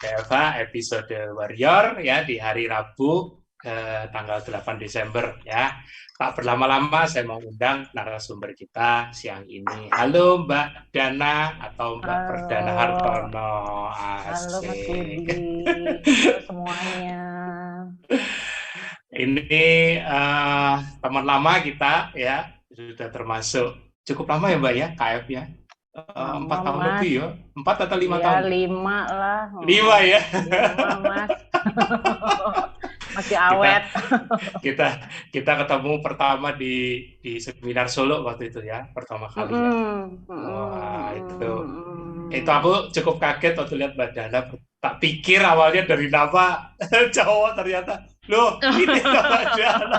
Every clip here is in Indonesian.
PFH episode Warrior ya di hari Rabu tanggal 8 Desember ya. Tak berlama-lama saya mau undang narasumber kita siang ini. Halo Mbak Dana atau Mbak Perdana Halo, Hartono. halo Mas Budi, Asik. halo semuanya. Ini teman lama kita ya, sudah termasuk cukup lama ya Mbak ya, KF ya. 4 Lama tahun lebih Mas, ya, 4 atau 5 ya tahun? 5 lah, 5 ya. 5 Mas, masih kita awet. kita kita ketemu pertama di seminar Solo waktu itu ya, pertama kali ya. Mm-mm, Wah, itu mm-mm. aku cukup kaget waktu lihat Mbak Dana. Tak pikir awalnya dari nama cowok, ternyata loh ini Mbak Dana.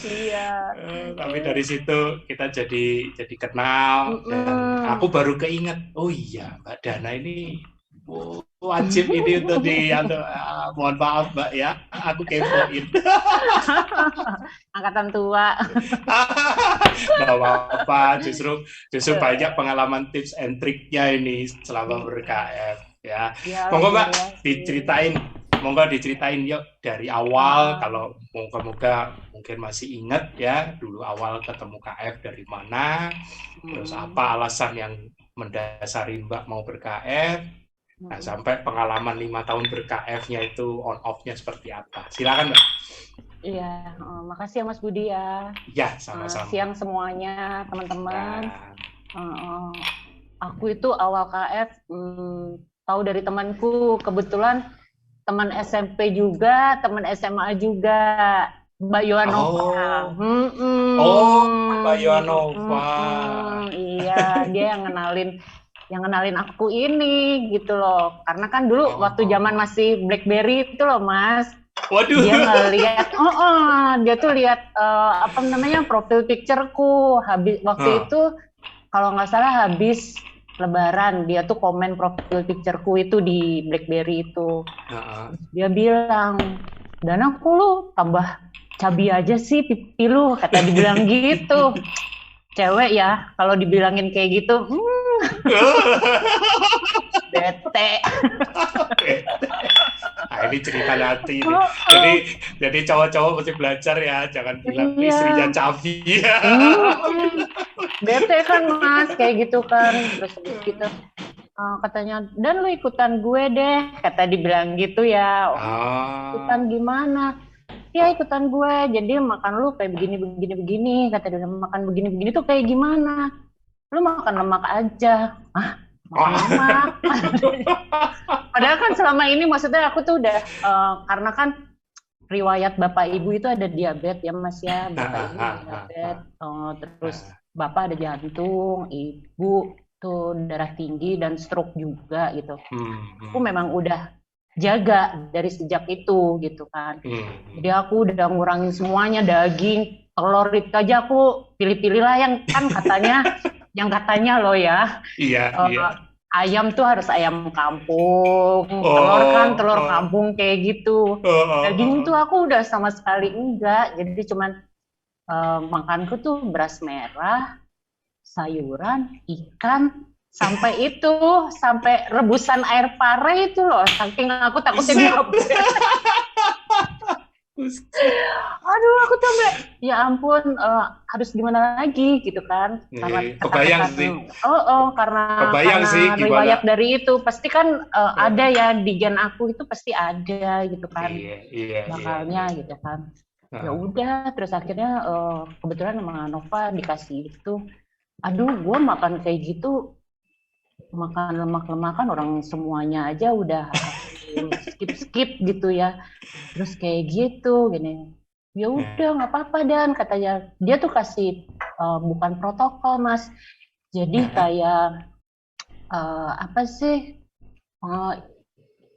Iya. Tapi dari situ kita jadi kenal dan aku Mm-mm. baru keinget, oh iya Mbak Dana ini wajib ini untuk mohon maaf Mbak ya, aku kepoin. Angkatan tua. Nggak apa-apa, justru banyak pengalaman tips and triknya ini selama ber-KF ya. Ya, Monggo Mbak alhamdulillah sih. diceritain yuk dari awal, Ah, kalau moga-moga mungkin masih ingat ya dulu awal ketemu KF dari mana, terus mm-mm, apa alasan yang mendasari Mbak mau ber-KF, nah mm-mm. sampai pengalaman 5 tahun ber-KF-nya itu on off-nya seperti apa. Silakan Mbak. Iya, makasih ya Mas Budi ya. Ya, sama-sama. Siang semuanya, teman-teman. Ya. Uh, aku itu awal KF tahu dari temanku, kebetulan teman SMP juga, teman SMA juga, Mbak Yohanova. Oh, oh, Mbak Yohanova. Iya, dia yang ngenalin aku ini gitu loh. Karena kan dulu Oh, waktu oh, zaman oh. masih BlackBerry itu loh, Mas. Waduh. Dia ngelihat, dia tuh lihat apa namanya profil pictureku. Habis waktu Ah, itu kalau nggak salah habis Lebaran dia tuh komen profil pictureku itu di BlackBerry itu. ah, Dia bilang, dan aku lu tambah cabi aja sih pipi lu, kata dibilang gitu. Cewek ya, kalau dibilangin kayak gitu, bete. Nah, ini cerita nanti ini. Oh, Jadi oh. jadi cowok-cowok mesti belajar ya, jangan bilang Iya, istrinya cabi ya. bete kan Mas, kayak gitu kan. Terus habis gitu, katanya, dan lu ikutan gue deh, kata dibilang gitu ya. Ah, Ikutan gimana? Ya ikutan gue, jadi makan lu kayak begini, begini, begini, kata dia, makan begini, begini tuh kayak gimana? Lu makan lemak aja. Ah, makan lemak. ah. Padahal kan selama ini maksudnya aku tuh udah, karena kan riwayat bapak ibu itu ada diabetes ya Mas ya, bapak ibu diabetes, terus bapak ada jantung, ibu tuh darah tinggi dan stroke juga gitu. Aku memang udah jaga dari sejak itu gitu kan. Jadi aku udah ngurangin semuanya, daging, telur itu aja aku pilih-pilih lah yang katanya loh ya, Iya, iya. uh, ayam tuh harus ayam kampung, telur kan Oh, telur oh, kampung kayak gitu. oh, oh, Daging tuh oh. aku udah sama sekali enggak, jadi cuman makanku tuh beras merah, sayuran, ikan, sampai rebusan air pare itu loh, saking aku takutnya Buset. diabetes. Buset. Aduh, aku tuh sampai ya ampun, harus gimana lagi gitu kan, karena Nih, kebayang ketakutan. sih. Karena Kebayang karena sih riwayat gimana. dari itu pasti kan ada Eh, ya di gen aku itu pasti ada gitu kan iya, iya, iya, iya. bakalnya gitu kan. Ya Heeh. udah, terus akhirnya kebetulan sama Nova dikasih itu. Aduh, gue makan kayak gitu, makan lemak-lemakan orang semuanya aja udah aku skip gitu ya. Terus kayak gitu gini, ya udah nggak apa-apa dan katanya dia tuh kasih bukan protokol Mas, jadi Heeh. kayak apa sih, uh,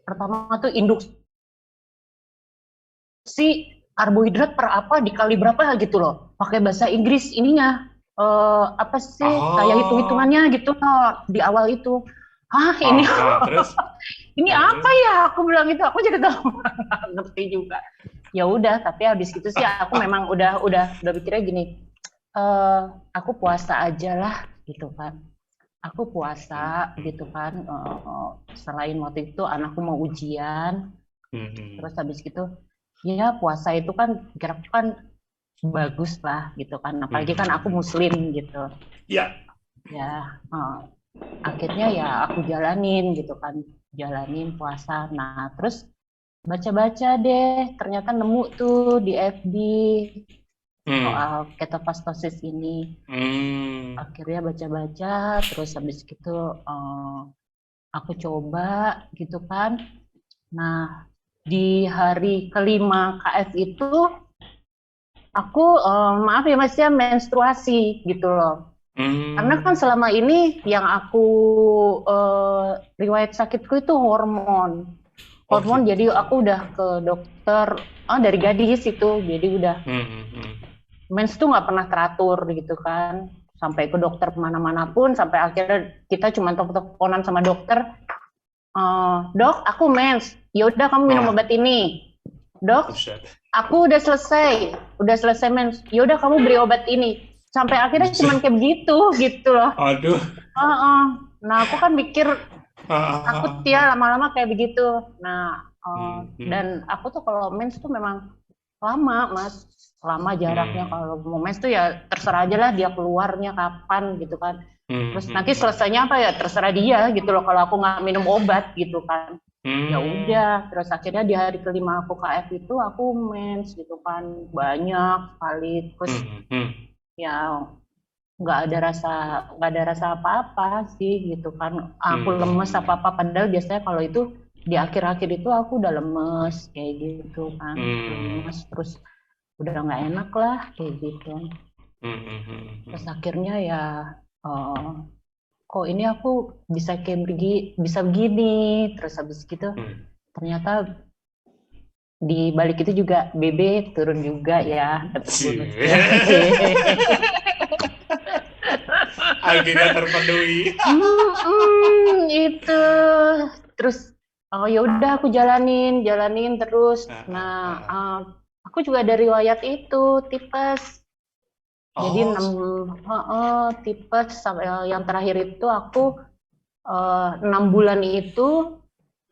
pertama tuh induksi karbohidrat per apa dikali berapa gitu loh, pakai bahasa Inggris ininya, apa sih kayak Oh, hitung-hitungannya gitu loh di awal itu. Ini terus, ini apa terus. ya, aku bilang gitu, aku jadi tahu ngerti juga. Ya udah, tapi habis itu sih aku memang udah pikirnya gini, aku puasa aja lah gitu kan. aku puasa gitu kan. Selain waktu itu anakku mau ujian, terus habis gitu, ya puasa itu kan kira kan bagus lah gitu kan. Apalagi kan aku muslim gitu. Ya. Ya, akhirnya ya aku jalanin gitu kan, jalanin puasa. Nah, terus baca-baca deh, ternyata nemu tuh di FB soal ketofastosis ini. Akhirnya baca-baca, terus habis gitu aku coba gitu kan. Nah, di hari kelima KF itu aku maaf ya Mas ya, menstruasi gitu loh. Karena kan selama ini yang aku riwayat sakitku itu hormon. Hormon, gitu. jadi aku udah ke dokter dari gadis itu, jadi udah mens tuh nggak pernah teratur gitu kan. Sampai ke dokter kemana-mana pun, sampai akhirnya kita cuma teleponan sama dokter, dok aku mens, ya udah kamu minum obat ini. Dok, aku udah selesai mens, ya udah kamu beri obat ini. Sampai akhirnya cuma kayak gitu loh. Aduh. Nah aku kan mikir takut ya lama-lama kayak begitu. Nah dan aku tuh kalau mens tuh memang lama Mas, lama jaraknya. Kalau mau mens tuh ya terserah aja lah dia keluarnya kapan gitu kan. Terus nanti selesainya apa ya terserah dia gitu loh kalau aku nggak minum obat gitu kan. Ya udah, terus akhirnya di hari kelima aku KF itu aku mens gitu kan, banyak sekali. Terus ya nggak ada rasa apa-apa sih gitu kan. Aku lemes apa-apa, padahal biasanya kalau itu di akhir-akhir itu aku udah lemes kayak gitu kan, lemes terus udah nggak enak lah kayak gitu. Terus akhirnya ya kok ini aku bisa begini, terus habis gitu ternyata di balik itu juga BB turun juga ya, dapat bonus ya. Akhirnya terpenuhi. Itu terus ya udah aku jalanin terus. Nah aku juga ada riwayat itu tipes. Jadi 6 tipes sampai yang terakhir itu aku 6 bulan itu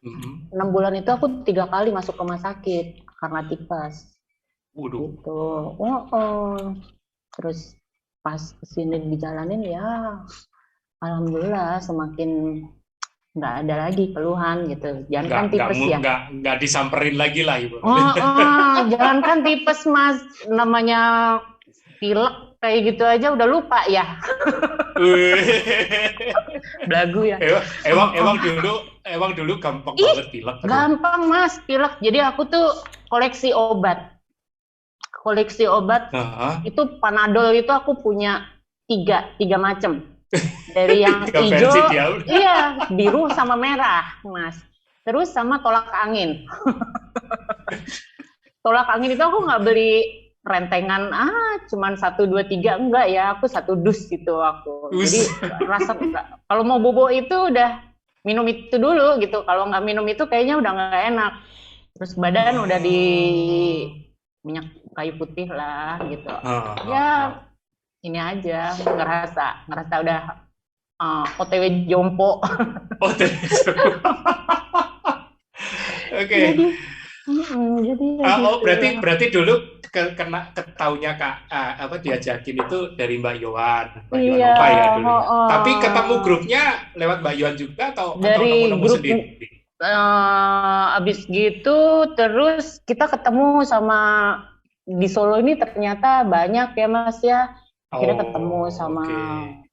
6 bulan itu aku 3 kali masuk rumah sakit karena tipes. Gitu. Terus pas kesini dijalanin ya alhamdulillah semakin nggak ada lagi keluhan gitu. Jangankan tipes ya. Nggak disamperin lagi lah ibu. Jangankan tipes Mas, namanya pilek kayak gitu aja udah lupa ya. Belagu ya. Emang dulu gampang banget pilek. Gampang Mas pilek. Jadi aku tuh koleksi obat. Itu Panadol itu aku punya tiga macam. Dari yang hijau, iya, biru sama merah, Mas. Terus sama tolak angin. Tolak angin itu aku nggak beli rentengan, cuman 1, 2, 3, enggak ya, aku 1 dus gitu aku. Jadi rasa kalau mau bobo itu udah minum itu dulu gitu. Kalau nggak minum itu kayaknya udah nggak enak. Terus badan udah di minyak kayu putih lah gitu. Ya ini aja ngerasa udah OTW jompo. Oke. Jadi berarti dulu ketaunya diajakin itu dari Mbak Yohan Nova ya dulu. Tapi ketemu grupnya lewat Mbak Yohan juga atau nemu sendiri? Abis gitu terus kita ketemu sama di Solo ini ternyata banyak ya Mas ya. Akhirnya ketemu sama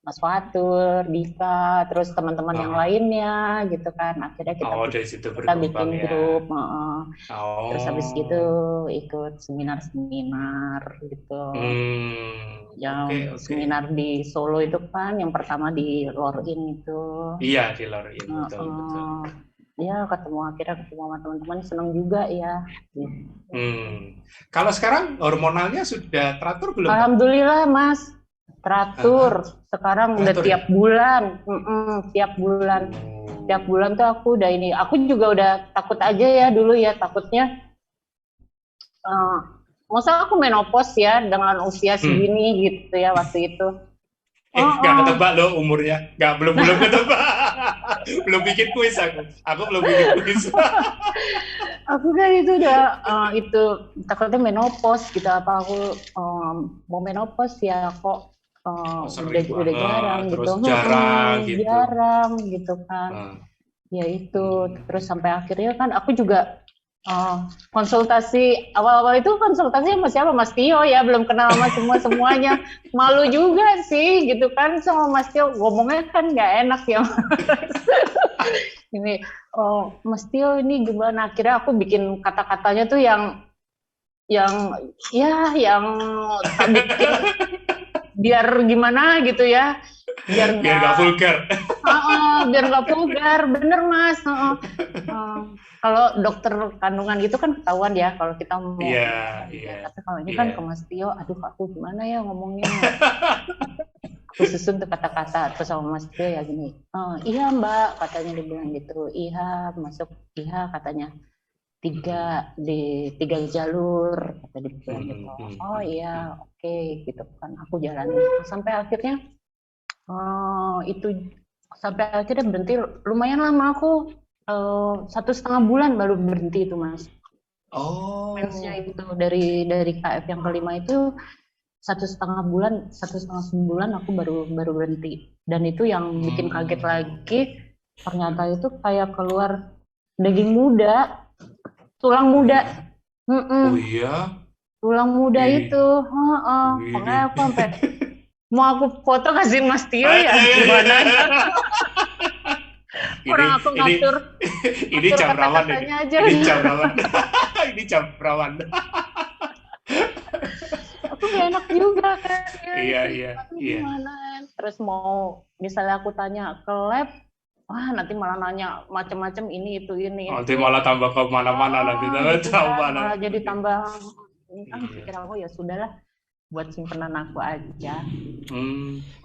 Mas Fatur, Dika, terus teman-teman yang lainnya gitu kan. Akhirnya kita bikin grup. Terus habis gitu ikut seminar gitu. Yang seminar di Solo itu kan yang pertama di Lorin itu. Iya, di Lorin, betul. Ya akhirnya ketemu sama teman-teman, senang juga ya. Kalau sekarang hormonalnya sudah teratur belum? Alhamdulillah Mas, teratur. Sekarang udah tiap bulan, tiap bulan tuh aku udah ini. Aku juga udah takut aja ya dulu ya, takutnya masa aku menopause ya dengan usia segini gitu ya waktu itu. Nggak ketebak loh umurnya. Belum ketebak. Belum bikin kuis aku. Aku belum bikin kuis. Aku kan itu udah itu takutnya menopause gitu, apa aku mau menopause ya kok udah jarang terus gitu. jarang gitu. Jarang gitu kan. Ya itu terus sampai akhirnya kan aku juga konsultasi awal-awal itu konsultasi sama siapa, Mas Tio ya, belum kenal sama semuanya, malu juga sih gitu kan sama Mas Tio, ngomongnya kan nggak enak ya. Ini Mas Tio ini gimana, akhirnya aku bikin kata-katanya tuh yang tak bikin biar gimana gitu ya, biar nggak vulgar. Biar nggak vulgar, bener Mas. Kalau dokter kandungan gitu kan ketahuan ya kalau kita mau. Iya. Tapi kalau ini kan ke Mas Tio, aduh aku gimana ya ngomongnya. Aku susun tuh kata-kata terus sama Mas Tio ya gini. Iya Mbak, katanya dibilang gitu. Iya, masuk iya katanya. Tiga jalur kata dibilang gitu. Oh iya, oke gitu kan. Aku jalanin sampai akhirnya itu sampai akhirnya berhenti, lumayan lama aku 1,5 bulan baru berhenti itu Mas. Mensnya itu dari KF yang kelima itu 1,5 bulan aku baru berhenti, dan itu yang bikin kaget lagi ternyata itu kayak keluar daging muda, tulang muda. Oh iya, tulang muda itu makanya aku sampai mau aku foto kasih Mas Tio ya gimana ya. Orang aku ngatur ini jam rawan ini. Aja. Ini jam rawan. Ini jam rawan. Aku gak enak juga kan. Iya. Gimana? Terus mau misalnya aku tanya ke lab, wah nanti malah nanya macam-macam ini itu. Nanti malah tambah ke mana-mana nanti malah jadi tambah. Pikir aku ya sudahlah, buat simpenan aku aja.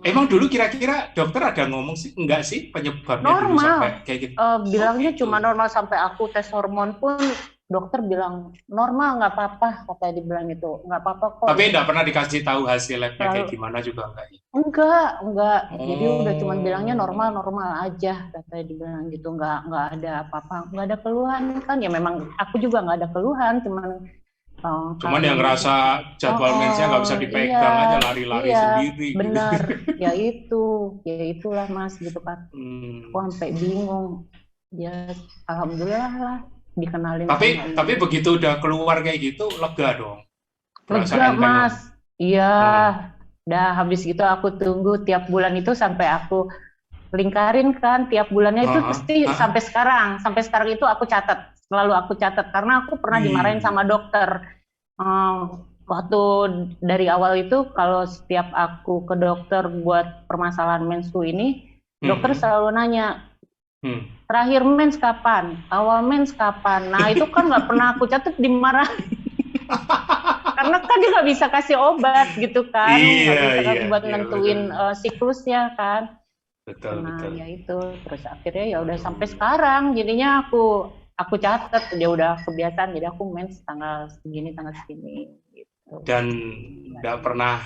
Emang dulu kira-kira dokter ada ngomong sih enggak sih penyebabnya normal dulu sampai kayak gitu? Bilangnya cuma normal, sampai aku tes hormon pun dokter bilang normal, nggak apa-apa, katanya dibilang itu nggak apa-apa kok. Tapi nggak pernah dikasih tahu hasil labnya kayak gimana juga enggak? Enggak. Jadi udah cuma bilangnya normal aja, katanya dibilang gitu, nggak ada apa-apa, nggak ada keluhan kan, ya memang aku juga nggak ada keluhan, cuman yang ngerasa jadwal mensnya nggak bisa dipegang aja, lari-lari sendiri. Benar, gitu. Ya itulah Mas gitu kan. Aku sampai bingung. Ya alhamdulillah lah dikenalin. Tapi begitu udah keluar kayak gitu lega dong. Lega Mas. Iya. Udah habis gitu aku tunggu tiap bulan itu sampai aku lingkarin kan, tiap bulannya itu pasti sampai sekarang itu aku catat. Selalu aku catat karena aku pernah dimarahin sama dokter. Waktu dari awal itu kalau setiap aku ke dokter buat permasalahan mensku ini, dokter selalu nanya, terakhir mens kapan? Awal mens kapan? Nah itu kan nggak pernah aku catat, dimarahin. Karena kan dia nggak bisa kasih obat gitu kan, nggak bisa buat nentuin siklusnya kan. Betul. Ya itu terus akhirnya ya udah sampai sekarang jadinya aku catat, dia udah kebiasaan, jadi aku mens tanggal segini gitu. Dan nggak pernah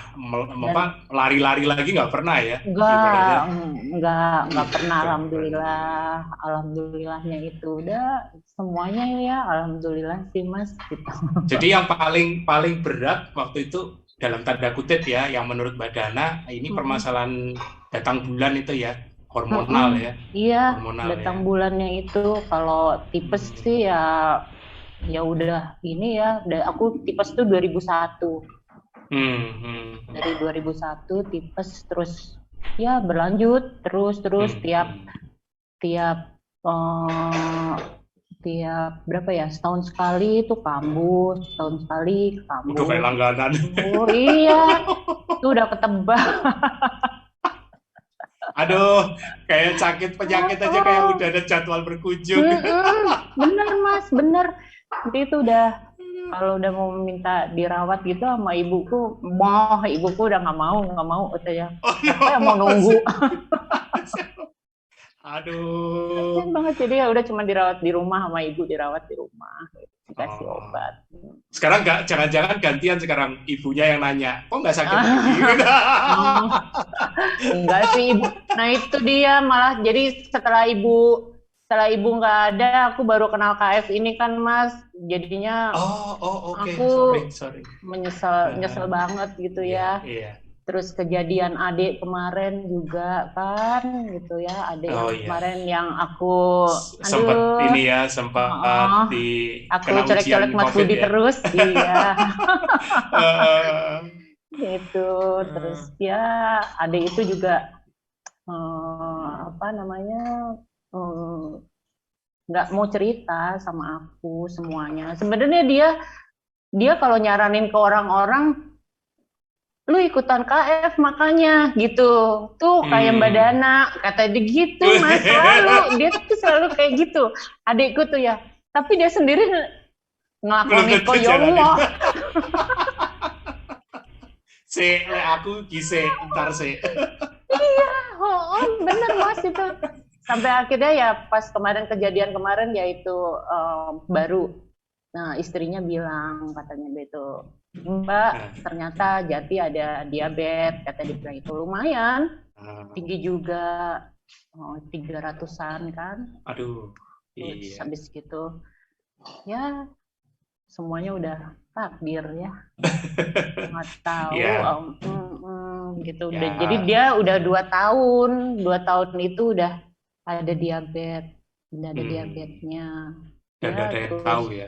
lari-lari lagi, nggak pernah ya? Nggak pernah. Alhamdulillahnya itu udah semuanya ya, alhamdulillah sih Mas gitu. Jadi yang paling berat waktu itu dalam tanda kutip ya, yang menurut Mbak Dana ini permasalahan datang bulan itu ya, hormonal ya. Iya, datang bulannya itu. Kalau tipes sih ya udah ini ya, aku tipes tuh 2001. Dari 2001 tipes, terus ya berlanjut terus tiap berapa ya, setahun sekali itu kambuh, setahun sekali kambuh. Udah kayak langganan. Oh iya, itu udah ketebak. Aduh, kayak sakit penyakit aja kayak udah ada jadwal berkunjung. Bener Mas, bener. Jadi itu udah, kalau udah mau minta dirawat gitu sama ibuku udah nggak mau katanya. Apa yang mau nunggu? Aduh. Banget, jadi ya udah cuma dirawat di rumah sama ibu, dirawat di rumah, dikasih obat. Sekarang nggak, jangan-jangan gantian sekarang ibunya yang nanya, kok nggak sakit lagi? Hmm, enggak sih ibu. Nah itu dia malah jadi setelah ibu nggak ada, aku baru kenal KF ini kan Mas. Jadinya Oh, oke, aku sorry. nyesel banget gitu Iya, ya. iya. Terus kejadian adik kemarin juga kan gitu ya, adik Oh yang iya. kemarin yang aku, Sempat aduh, ini ya, sempat oh, aku kena colek-colek ujian Mas COVID Budi ya. terus, iya, Eh, itu terus eh, ya adik itu juga apa namanya eh, nggak mau cerita sama aku semuanya. Sebenarnya dia dia kalau nyaranin ke orang-orang, lu ikutan KF makanya gitu, tuh kayak Mbak hmm. Dana kata dia gitu Mas, selalu dia tuh selalu kayak gitu adikku tuh ya, tapi dia sendiri Belum ngelakonin tentu kok ya jalanin. Allah. Aku gise, ntar sih. Iya, oh, bener Mas itu sampai akhirnya ya pas kemarin kejadian kemarin yaitu baru, nah istrinya bilang katanya begitu, Mbak Nah, ternyata Jati ada diabetes, kata dia bilang itu lumayan tinggi juga, 300-an kan. aduh, Terus iya. habis gitu ya semuanya udah takdir ya, nggak tahu Ya, gitu udah, jadi ya, dia udah 2 tahun itu udah ada diabetes, udah ada diabetesnya dan ya. ada yang tahu Terus ya.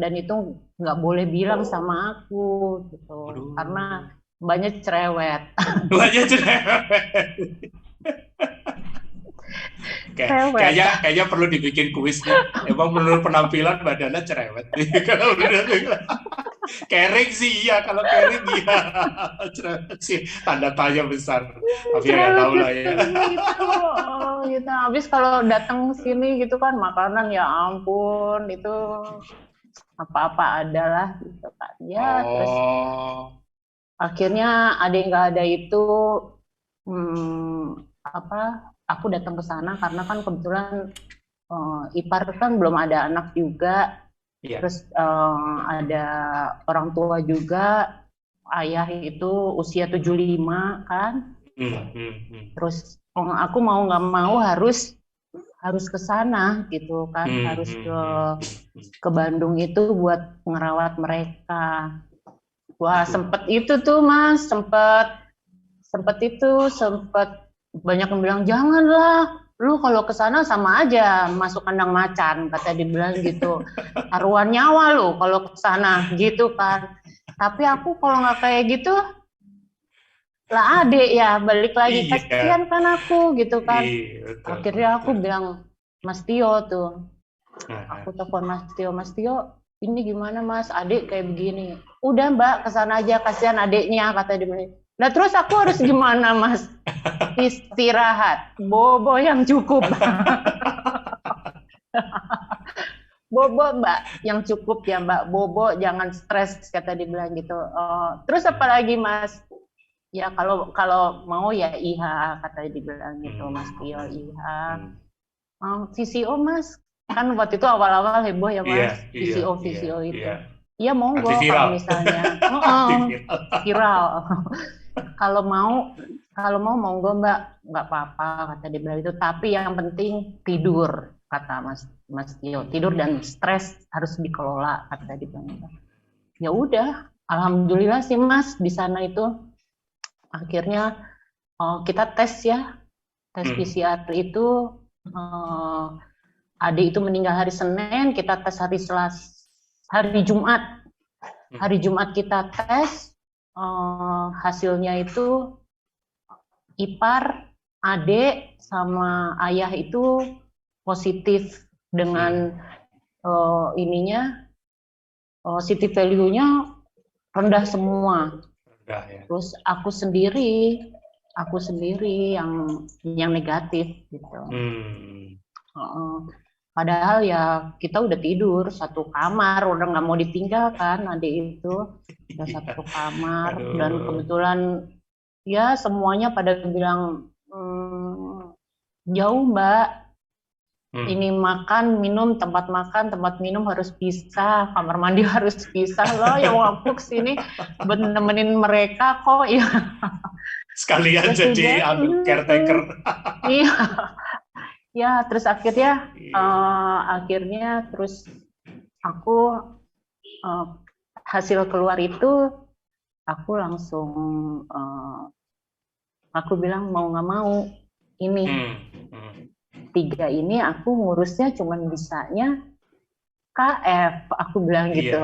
dan itu nggak boleh bilang sama aku gitu Aduh, karena banyak cerewet. banyak cerewet. Cerewet. Kayaknya perlu dibikin kuis nih. Emang menurut penampilan badannya cerewet. Kalau udah kering sih iya, kalau kering iya. Cerewet sih tanda tanya besar. Tapi ya nggak tahu Cerewetnya lah ya. tuh gitu, gitu. Habis kalau datang sini gitu kan makanan ya ampun itu apa-apa adalah gitu kan. Ya terus Oh, akhirnya ada yang nggak ada itu, apa? Aku datang ke sana karena kan kebetulan ipar kan belum ada anak juga. iya. Terus ada orang tua juga, ayah itu usia 75 kan. Hmm, hmm, hmm. Terus aku mau nggak mau harus harus ke sana gitu kan, Hmm, harus hmm, ke hmm, hmm. Bandung itu buat ngerawat mereka. Wah, Aduh. sempet itu tuh Mas, sempet banyak yang bilang janganlah, lu kalau ke sana sama aja masuk kandang macan, kata dibilang gitu. Taruhan nyawa lu kalau ke sana gitu kan. Tapi aku kalau nggak kayak gitu, lah adek ya balik lagi, Iya, kasihan kan aku gitu kan. iya betul, Akhirnya aku betul. bilang Mas Tio tuh, Nah, aku telepon Mas Tio, ini gimana Mas, adik kayak begini. Udah Mbak, kesana aja, kasihan adiknya, kata dia. Nah terus aku harus gimana Mas? Istirahat, bobo yang cukup. Bobo Mbak yang cukup ya Mbak, bobo jangan stres, kata dia bilang gitu. Terus apa lagi Mas? Ya kalau kalau mau ya IHA, kata dia bilang gitu Mas Tio, IHA. VCO Mas, kan waktu itu awal-awal heboh ya iya, Mas, iya, iya, VCO iya. itu. Ya monggo kalau Antiviral. misalnya, Antiviral. viral. Kalau mau monggo Mbak, nggak apa-apa, kata dia bilang itu. Tapi yang penting tidur, kata Mas Tio. Tidur dan stres harus dikelola, kata dia bilang. Ya udah, alhamdulillah sih Mas di sana itu akhirnya kita tes ya, tes PCR itu. Adik itu meninggal hari Senin, kita tes hari Jumat. Hari Jumat kita tes, hasilnya itu ipar, adik, sama ayah itu positif dengan ininya, city value-nya rendah semua. Udah ya. Terus aku sendiri yang negatif gitu. Padahal ya kita udah tidur satu kamar, udah nggak mau ditinggalkan adik itu, udah satu kamar. Dan Aduh. kebetulan ya semuanya pada bilang jauh Mbak, ini makan, minum, tempat makan, tempat minum harus pisah, kamar mandi harus pisah loh. Yang waktu kesini buat nemenin mereka kok ya. Sekalian jadi caretaker. Iya, ya terus akhirnya terus aku hasil keluar itu aku langsung aku bilang mau nggak mau ini 3 ini aku ngurusnya cuman bisanya KF, aku bilang gitu.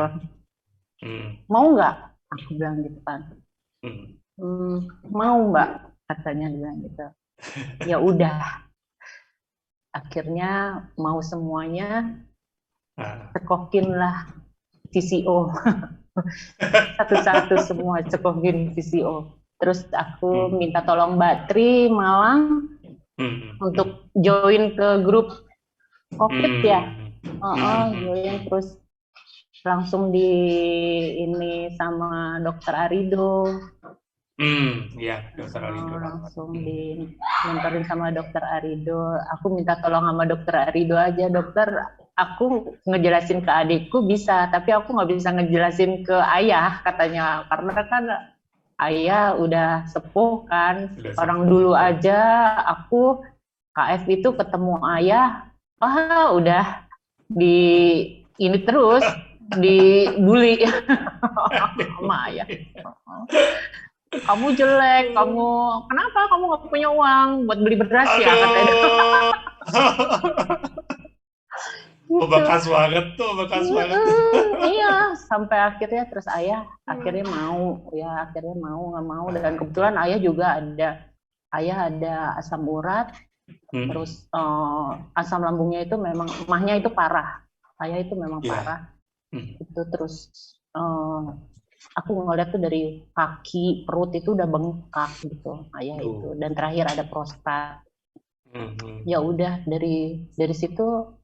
Mau nggak? Aku bilang gitu kan. Mau Mbak, katanya bilang gitu. Ya udah. Akhirnya mau semuanya, cekokin lah VCO. Satu-satu semua cekokin VCO. Terus aku minta tolong Mbak Tri Malang untuk join ke grup COVID ya. Join terus langsung ini sama Dokter Arido. Ya, Dokter Arido. Langsung dimentorin sama Dokter Arido. Aku minta tolong sama Dokter Arido aja, dokter. Aku ngejelasin ke adikku bisa, tapi aku nggak bisa ngejelasin ke ayah katanya, karena kan ayah udah sepuh kan. Orang dulu aja aku KF itu ketemu ayah, udah ini terus dibully sama ayah. Kamu jelek, kenapa kamu nggak punya uang buat beli beras ya katanya. Bekas banget. Iya, sampai akhirnya terus ayah akhirnya mau nggak mau, dan kebetulan ayah ada asam urat, terus asam lambungnya itu memang emahnya itu parah, ayah itu memang parah, itu terus aku ngeliat tuh dari kaki, perut itu udah bengkak gitu ayah itu, dan terakhir ada prostat. Ya udah dari situ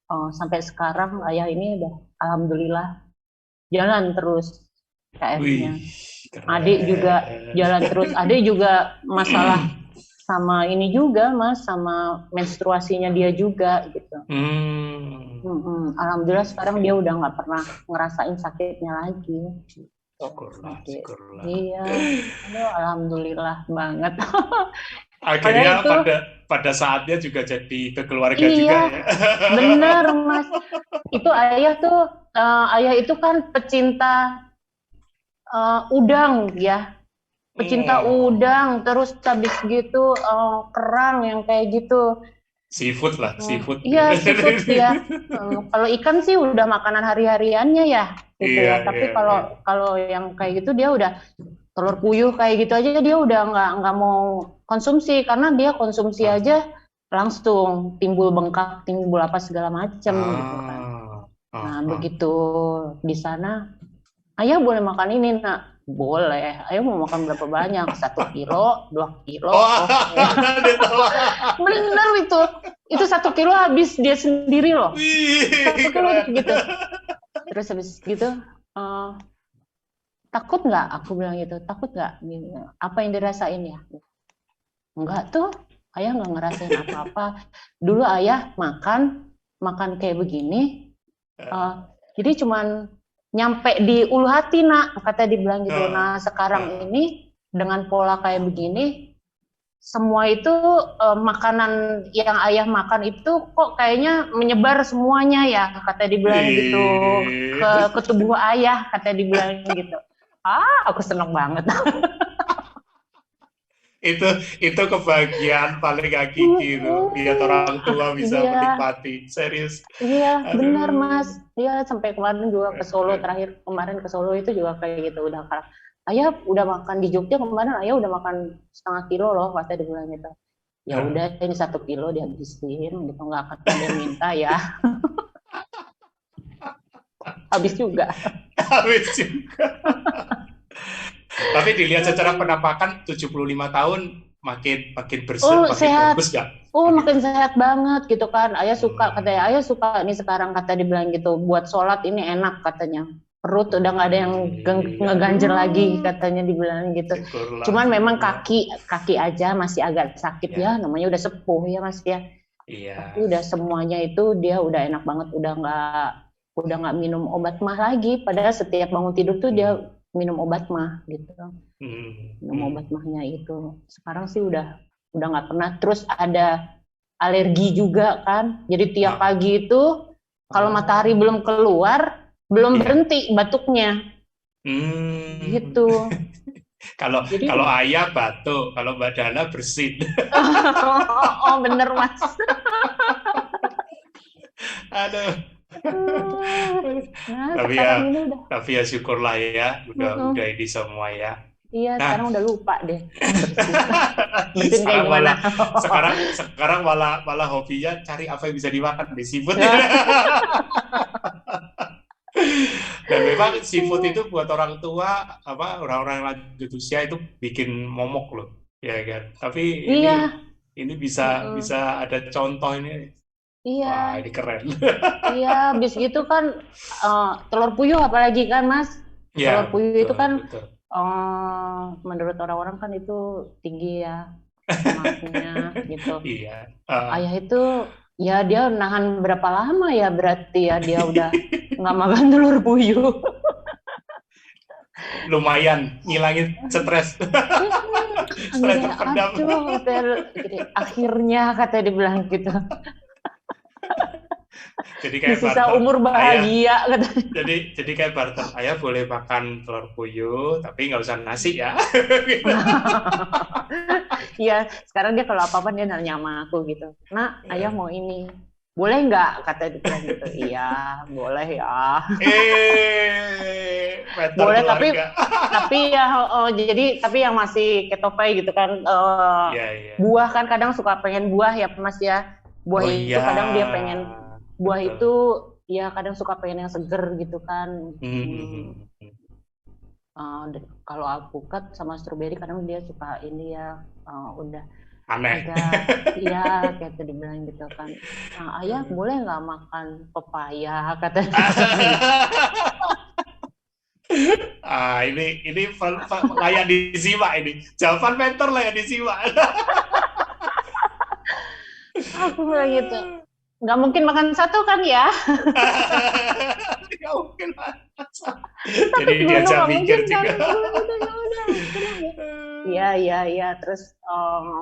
sampai sekarang ayah ini udah alhamdulillah jalan terus KF-nya. Adik juga jalan terus. Adik juga masalah sama ini juga Mas, sama menstruasinya dia juga gitu. Alhamdulillah sekarang dia udah nggak pernah ngerasain sakitnya lagi. Syukurlah. Iya, alhamdulillah banget. Akhirnya pada saatnya juga jadi keluarga juga ya. Bener Mas. Itu ayah itu kan pecinta udang ya. Pecinta udang, terus habis gitu kerang yang kayak gitu. Seafood lah, seafood. Iya, seafood ya. Kalau ikan sih udah makanan hari-hariannya ya, gitu ya. Tapi kalau yang kayak gitu dia udah telur puyuh kayak gitu aja dia udah nggak mau konsumsi, karena dia konsumsi aja langsung timbul bengkak, timbul apa segala macam gitu kan. Nah begitu di sana, ayah boleh makan ini nak? Boleh. Ayah mau makan berapa banyak? 1 kilo, 2 kilo. Bener itu 1 kilo habis dia sendiri loh. 1 kilo gitu. Terus habis gitu, takut nggak? Aku bilang gitu, takut nggak? Apa yang dirasain ya? Enggak tuh, ayah nggak ngerasain apa-apa. Dulu ayah makan kayak begini, jadi cuman nyampe di ulu hati nak, kata dibilang gitu. Nah sekarang ini dengan pola kayak begini, semua itu makanan yang ayah makan itu kok kayaknya menyebar semuanya ya, kata dibilang gitu ke tubuh ayah, kata dibilang gitu. Aku seneng banget. itu kebahagiaan paling hakiki tuh, lihat orang tua bisa menikmati, serius. Iya benar Mas. Iya, sampai kemarin juga ke Solo, terakhir kemarin ke Solo itu juga kayak gitu, udah ayah udah makan di Jogja kemarin, ayah udah makan 0,5 kilo loh, kata dia bilang gitu. Ya udah ini 1 kilo dihabisin gitu, nggak akan dia minta ya. Habis juga. Tapi dilihat secara penampakan 75 tahun makin bersih, makin sehat. bagus gak? Makin sehat banget gitu kan. Ayah suka, katanya ayah suka nih sekarang, kata dibilang gitu, buat sholat ini enak katanya. Perut udah nggak ada yang ngeganjel lagi, katanya dibilang gitu. Cuman memang kaki aja masih agak sakit ya, namanya udah sepuh ya Mas ya. Iya. Tapi udah semuanya itu dia udah enak banget, udah nggak minum obat mah lagi. Padahal setiap bangun tidur tuh dia minum obat mah gitu. Minum obat mahnya itu. Sekarang sih udah nggak pernah. Terus ada alergi juga kan. Jadi tiap pagi itu kalau matahari belum keluar, belum berhenti batuknya. Gitu. Kalau ayah batuk, kalau Mbak Dana bersin. Oh bener Mas. Aduh. Nah, sekarang ini udah. Tapi ya syukurlah ya, udah ini semua ya. Iya, sekarang udah lupa deh. Bersin kayak gimana? Sekarang malah hobinya cari apa yang bisa dimakan di seafood. Dan memang seafood itu buat orang tua, orang-orang lanjut usia itu bikin momok loh, ya kan. Tapi ini bisa ada contoh ini. Iya. Wah, ini keren. Iya, habis gitu kan telur puyuh apalagi kan Mas. Telur puyuh itu kan menurut orang-orang kan itu tinggi ya lemaknya gitu. Iya. Ayah itu ya dia nahan berapa lama ya berarti ya dia udah nggak makan telur puyuh. Lumayan ngilangin stres. Stres terpendam. Akhirnya katanya dibilang gitu. Jadi kayak sisa umur bahagia katanya. Jadi kayak barter, ayah boleh makan telur puyuh tapi nggak usah nasi ya. Iya, sekarang dia kalau apa-apa dia nanya sama aku gitu. Nah, ayah mau ini. Boleh nggak? Kata dia gitu. Iya, boleh ya. Boleh tapi ya tapi yang masih ketopay gitu kan. Buah kan kadang suka pengen buah ya Mas ya. Buah itu kadang dia pengen buah itu ya kadang suka pengen yang seger gitu kan. Kalau alpukat sama stroberi kadang dia suka ini ya udah aneh. Iya kayak tadi bilang gitu kan. Ayah boleh nggak makan pepaya katanya. Ini layak disimak ini. Jawaban mentor layak disimak. Aku bilang gitu. Nggak mungkin makan satu kan ya? Nggak mungkin makan satu. Jadi diajak mikir juga. Iya. Terus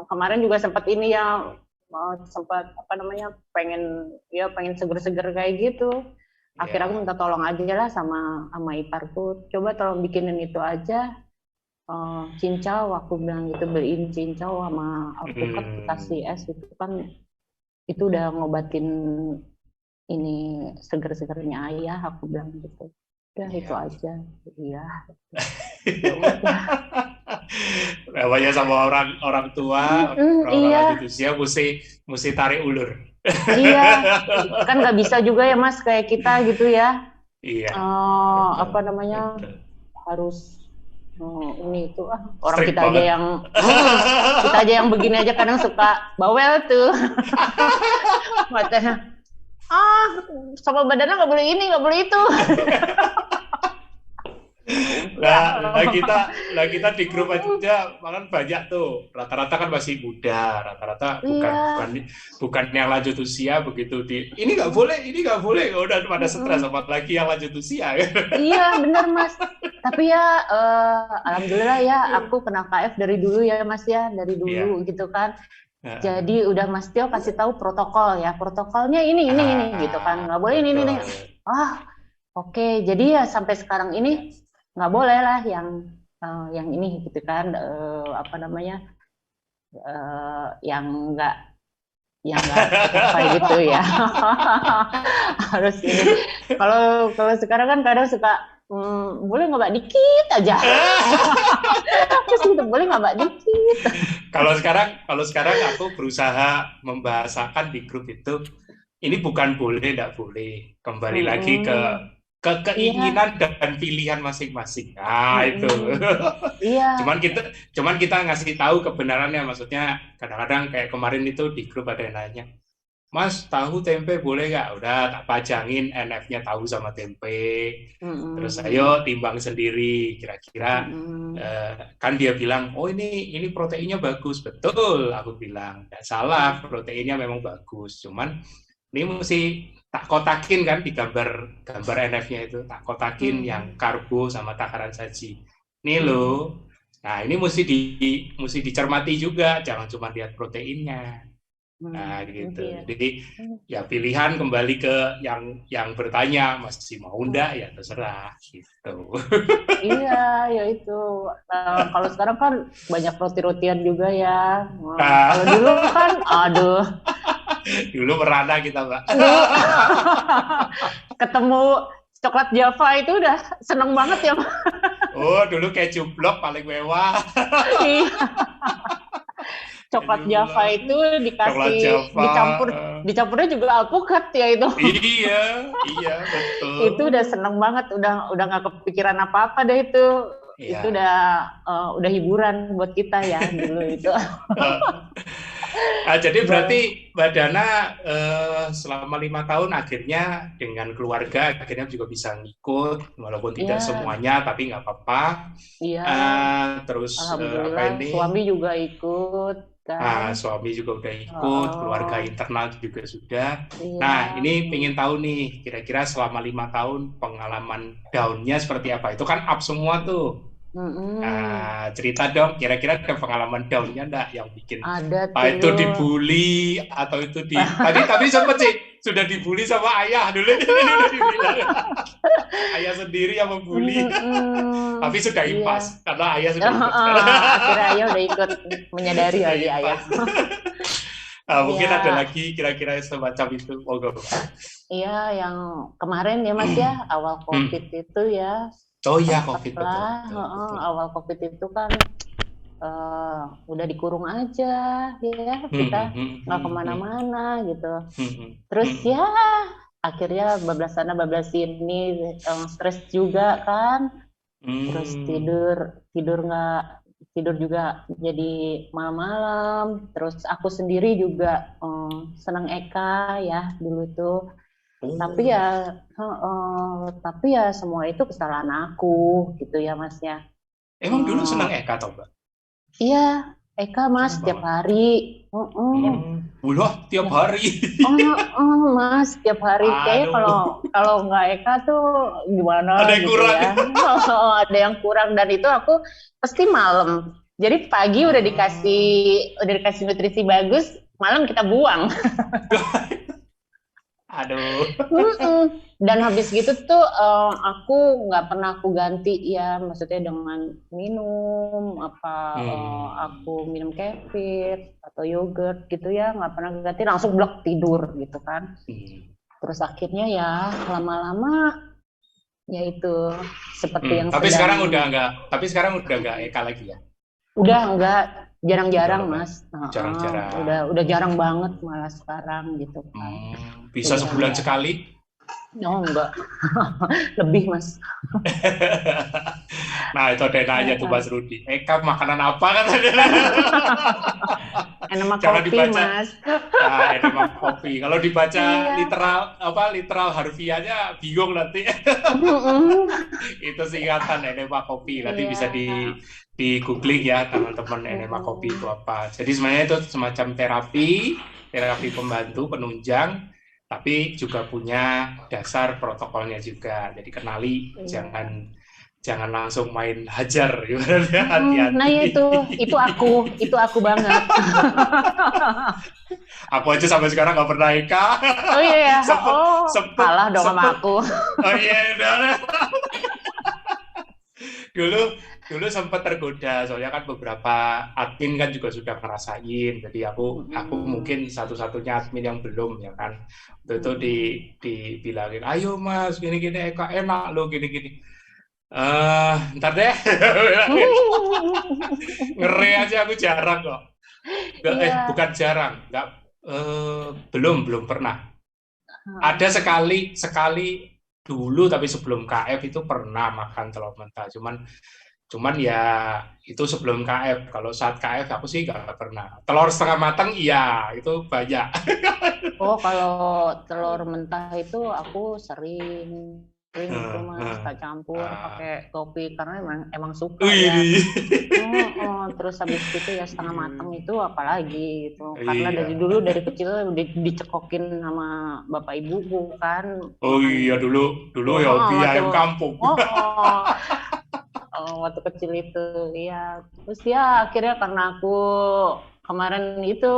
kemarin juga sempat ini ya, sempat pengen seger-seger kayak gitu. Akhirnya aku minta tolong aja lah sama iparku. Coba tolong bikinin itu aja. Cincau, aku bilang gitu, beliin cincau sama alpukat dikasih es itu kan. Itu udah ngobatin ini seger-segernya ayah, aku bilang gitu. Udah itu aja. Iya. Namanya sama orang tua, orang lanjut usia mesti tarik ulur. Iya, kan nggak bisa juga ya Mas kayak kita gitu ya. Iya. Harus ini itu orang kita aja yang begini aja kadang suka bawel tuh. Matanya sama badannya nggak boleh ini nggak boleh itu. kita di grup aja malah banyak tuh, rata-rata kan masih muda, rata-rata bukan yang lanjut usia begitu ini nggak boleh, udah pada stres apalagi yang lanjut usia. Iya benar Mas, tapi ya alhamdulillah ya aku kena KF dari dulu ya Mas ya, dari dulu gitu kan. Jadi udah Mas Tio kasih tahu protokolnya ini gitu kan, nggak boleh ini. Oke. Jadi ya sampai sekarang ini nggak boleh lah yang ini gitu kan, yang nggak kayak gitu ya. Harus ini. Kalau sekarang kan kadang suka boleh nggak Mbak dikit aja. Terus gitu, boleh nggak Mbak dikit. Kalau sekarang aku berusaha membahasakan di grup itu, ini bukan boleh, nggak boleh. Kembali lagi ke keinginan dan pilihan masing-masing. Itu. Iya. Cuman kita ngasih tahu kebenarannya, maksudnya kadang-kadang kayak kemarin itu di grup ada yang nanya, Mas, tahu tempe boleh nggak? Udah tak pajangin NF-nya tahu sama tempe. Terus ayo timbang sendiri, kira-kira kan dia bilang, oh ini proteinnya bagus, betul. Aku bilang, nggak salah, proteinnya memang bagus. Cuman ini mesti tak kotakin kan di gambar NF-nya itu, tak kotakin yang karbo sama takaran saji. Ini loh. Nah ini mesti dicermati juga, jangan cuma lihat proteinnya. Nah gitu. Iya. Jadi ya pilihan kembali ke yang bertanya masih mau enggak ya terserah gitu. Iya, ya itu. Kalau sekarang kan banyak roti-rotian juga ya. Nah, Kalau dulu kan, aduh, dulu merana kita, Mbak. dulu ketemu coklat Java itu udah seneng banget ya. Oh, dulu keju blok paling mewah. Iya. Coklat Java itu Coklat dikasih Java. dicampurnya juga alpukat ya itu. Iya, iya betul. Itu udah seneng banget, udah nggak kepikiran apa-apa deh itu. Iya. Itu udah hiburan buat kita ya dulu itu. Jadi berarti Mbak Dana selama 5 tahun akhirnya dengan keluarga akhirnya juga bisa ngikut walaupun tidak semuanya tapi nggak apa-apa. Iya. Terus Alhamdulillah suami juga ikut kan. Suami juga udah ikut, keluarga internal juga sudah. Iya. Nah ini pengen tahu nih kira-kira selama 5 tahun pengalaman down-nya seperti apa? Itu kan up semua tuh. Cerita dong, kira-kira ada pengalaman down-nya enggak yang bikin ada itu dibully atau itu tadi sempat sih sudah dibully sama ayah dulu udah dibilang ayah sendiri yang membuli tapi sudah impas karena ayah sudah ikut akhirnya ayah udah ikut menyadari lagi ayah. Mungkin ada lagi kira-kira semacam itu. Iya, yang kemarin ya Mas ya awal COVID itu ya. Oh iya, COVID betul. Awal COVID itu kan udah dikurung aja ya, kita nggak kemana-mana gitu. Terus ya akhirnya bablas sana bablas sini, stres juga kan. Terus tidur juga jadi malam-malam. Terus aku sendiri juga senang Eka ya dulu tuh. Tapi ya semua itu kesalahan aku gitu ya Mas ya. Emang dulu senang Eka atau Mbak? Iya, Eka Mas tiap hari. Ulah tiap hari. Mas tiap hari. Kayaknya kalau nggak Eka tuh gimana? Ada yang gitu kurang. Ya. Ada yang kurang dan itu aku pasti malam. Jadi pagi udah dikasih nutrisi bagus, malam kita buang. Aduh. Dan habis gitu tuh aku nggak pernah aku ganti ya, maksudnya dengan minum aku minum kefir atau yogurt gitu ya, nggak pernah ganti, langsung blok tidur gitu kan. Terus akhirnya ya lama-lama ya itu seperti yang tapi sekarang udah nggak Eka lagi ya? Udah enggak, jarang-jarang Mas. Jarang-jarang. Udah jarang banget malah sekarang gitu kan. Bisa sebulan sekali? Oh enggak, lebih Mas. Nah itu ada nanya tuh Mas Rudi, Eka makanan apa kan? Enema kopi Mas. Enema kopi. Kalau dibaca literal harfiahnya bingung nanti. Itu singkatan enema kopi. Nanti bisa di googling ya teman-teman enema kopi itu apa. Jadi sebenarnya itu semacam terapi pembantu penunjang, tapi juga punya dasar protokolnya juga. Jadi kenali, jangan langsung main hajar, hati-hati. Nah itu aku banget. Aku aja sampai sekarang nggak pernah Eka. Oh iya, kalah dong sama aku. Oh iya, dulu sempat tergoda, soalnya kan beberapa admin kan juga sudah ngerasain, jadi aku mungkin satu-satunya admin yang belum ya kan. Itu dibilangin, ayo Mas, gini-gini Eka enak lo gini-gini. Ntar deh. Ngeri aja, aku jarang kok. Bukan jarang, belum pernah. Ada sekali dulu, tapi sebelum KF itu pernah makan telur mentah, cuman Cuman ya itu sebelum KF. Kalau saat KF aku sih nggak pernah. Telur setengah matang iya, itu banyak. Oh, kalau telur mentah itu aku sering sering itu Nah, Mas, nah, tak campur ah. pakai kopi karena emang suka ya. Wih, Oh, oh, terus habis itu ya setengah matang itu apalagi gitu. Karena iya. dari dulu dari kecil dicekokin sama bapak ibuku kan Oh makan iya dulu dulu tuh. ya Oh, hobi waktu ayam kampung. waktu kecil itu ya. Terus ya akhirnya karena aku kemarin itu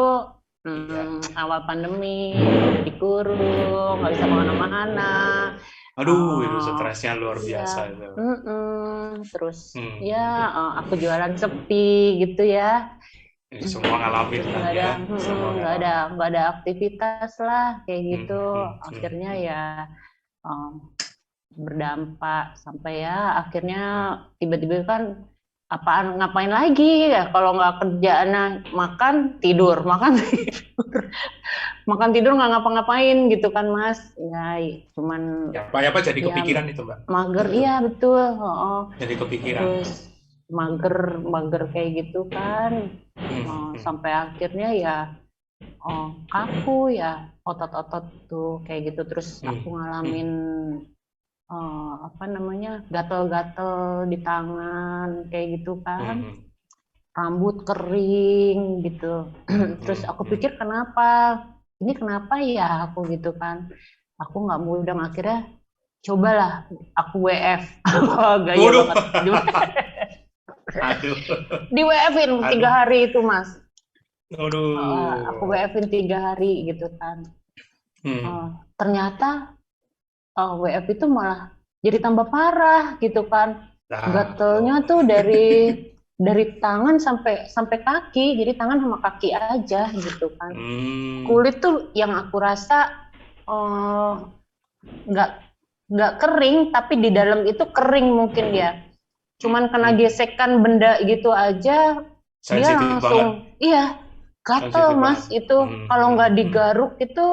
Iya. awal pandemi dikurung, nggak bisa kemana-mana. Aduh, itu Oh, stresnya luar biasa iya. itu. Terus ya Hmm. aku jualan sepi gitu ya. Semua ngalamin Terus lah ya, semua ngalamin. nggak ada aktivitas lah kayak Hmm, gitu. hmm, hmm, Akhirnya hmm, ya eh, berdampak sampai ya akhirnya hmm. tiba-tiba kan apaan ngapain lagi ya kalau nggak kerjaan makan tidur makan tidur nggak ngapa-ngapain gitu kan Mas ya cuman Ya, apa-apa jadi ya kepikiran itu, Mbak. mager iya betul. Oh, Jadi kepikiran. terus mager mager kayak gitu kan. Hmm, hmm, Sampai akhirnya ya kaku ya otot-otot tuh kayak gitu terus hmm, aku hmm, ngalamin apa namanya gatel-gatel di tangan kayak gitu hmm, kan hmm, rambut kering gitu terus hmm, aku hmm. pikir kenapa ya aku gitu kan aku nggak mudeng akhirnya cobalah aku WF gaya Waduh. banget Aduh. di WF-in tiga Aduh. hari itu Mas. Aku Aduh. WF-in 3 hari gitu kan. Hmm. Ternyata WF itu malah jadi tambah parah gitu kan. Nah, Gatelnya loh. tuh dari tangan sampai sampai kaki, jadi tangan sama kaki aja gitu kan. Hmm. Kulit tuh yang aku rasa eh, nggak nggak kering, tapi di dalam itu kering mungkin ya. Cuman kena Hmm. gesekan benda gitu aja, dia Sensitif banget. langsung iya gatel Sensitif banget. Mas itu Hmm, kalau hmm, nggak hmm. digaruk itu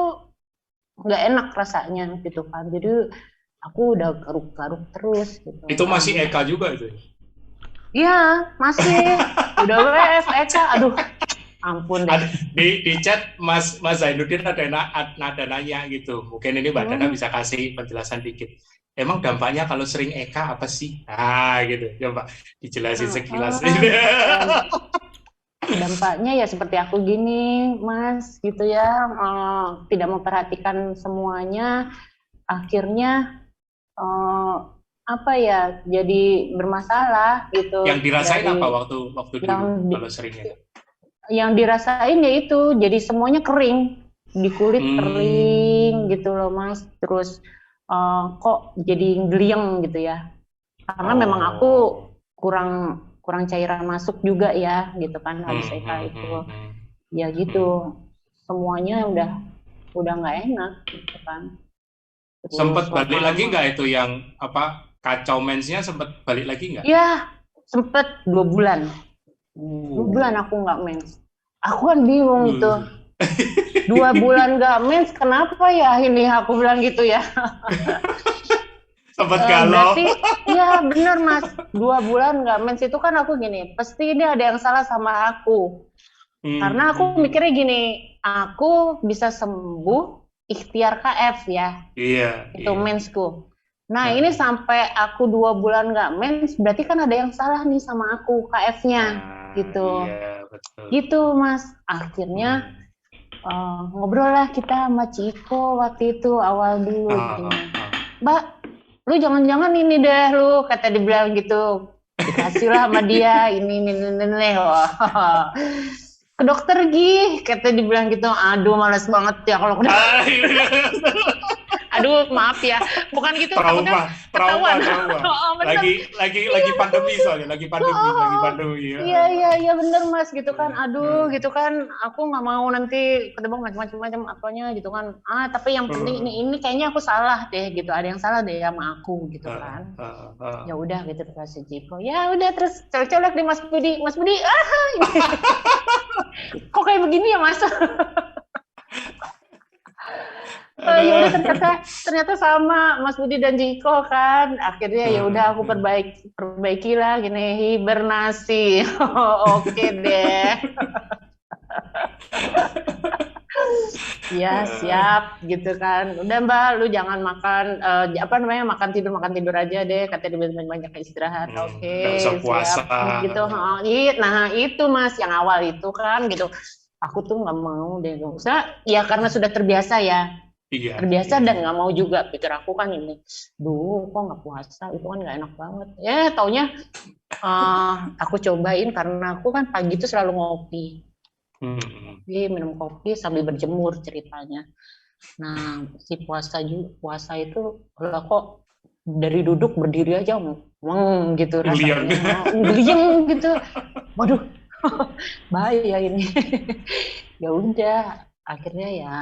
nggak enak rasanya gitu kan. Jadi aku udah garuk-garuk terus gitu Itu masih rambut. Eka juga itu. Iya, masih. Udah WF, Eka. Aduh, ampun deh. Ada di chat Mas Zainuddin ada nanya gitu. Mungkin ini Mbak Dana Hmm, bisa kasih penjelasan dikit. Emang dampaknya kalau sering Eka apa sih? Ah, gitu. Coba dijelasin sekilas. dampaknya ya seperti aku gini, Mas, gitu ya. Tidak memperhatikan semuanya. Akhirnya apa ya? Jadi bermasalah Yang gitu dirasain apa dari waktu waktu dulu yang kalau sering Eka? yang dirasain ya itu jadi semuanya kering di kulit kering Hmm. gitu loh Mas terus kok jadi geliang gitu ya karena memang aku Oh. kurang kurang cairan masuk juga ya gitu kan habis Hmm, hmm, EK itu hmm, hmm, ya hmm. gitu semuanya udah nggak enak gitu kan terus Sempet balik lagi lama-lama nggak itu yang apa kacau mensnya sempet balik lagi nggak? ya sempet 2 bulan 2 bulan Uh. aku nggak mens aku kan bingung tuh Uh. 2 bulan nggak mens kenapa ya ini aku bilang gitu ya. Sempet galau. Berarti ya bener Mas 2 bulan nggak mens itu kan aku gini pasti ini ada yang salah sama aku karena aku Hmm. mikirnya gini aku bisa sembuh ikhtiar KF ya Iya, itu iya. mensku nah ini sampai aku 2 bulan nggak mens berarti kan ada yang salah nih sama aku KF-nya Nah, gitu iya betul. gitu Mas akhirnya Hmm. ngobrol lah kita sama Ciko waktu itu awal dulu Ah, gini ah, ah. Mbak lu jangan-jangan ini deh lu kata dibilang gitu dikasih lah sama dia ini wah ke dokter gih kata dibilang gitu aduh males banget ya kalau ke dokter Ah, iya. aduh maaf ya bukan gitu takutnya ketahuan Trauma. oh, bener Lagi pandemi soalnya, lagi oh, pandemi ya. iya bener Mas gitu kan aduh Hmm. gitu kan aku nggak mau nanti ketemu macam-macam apanya gitu kan tapi yang penting ini kayaknya aku salah deh gitu ada yang salah deh sama aku gitu kan ya udah gitu kasih Ciko ya udah terus colek-colek di Mas Budi kok kayak begini ya Mas Oh, ya udah Aduh. ternyata sama Mas Budi dan Jiko kan. Akhirnya ya udah aku perbaiki lah gini hibernasi. Oke deh. Ya siap gitu kan. Udah Mbak, lu jangan makan apa namanya makan tidur aja deh. Katanya banyak istirahat. Nggak usah Oke puasa. siap gitu. Nah itu Mas yang awal itu kan gitu. Aku tuh nggak mau deh. Nggak usah. Ya karena sudah terbiasa ya. Iya, Terbiasa iya, dan iya. nggak mau juga. Pikir aku kan ini. Duh kok nggak puasa. Itu kan nggak enak banget. Ya taunya aku cobain karena aku kan pagi itu selalu ngopi. Hmm. Minum kopi sambil berjemur ceritanya. Nah, si puasa itu lah kok dari duduk berdiri aja gitu Liang. rasanya. Geliang gitu. Waduh, bahaya ini. Ya udah, akhirnya ya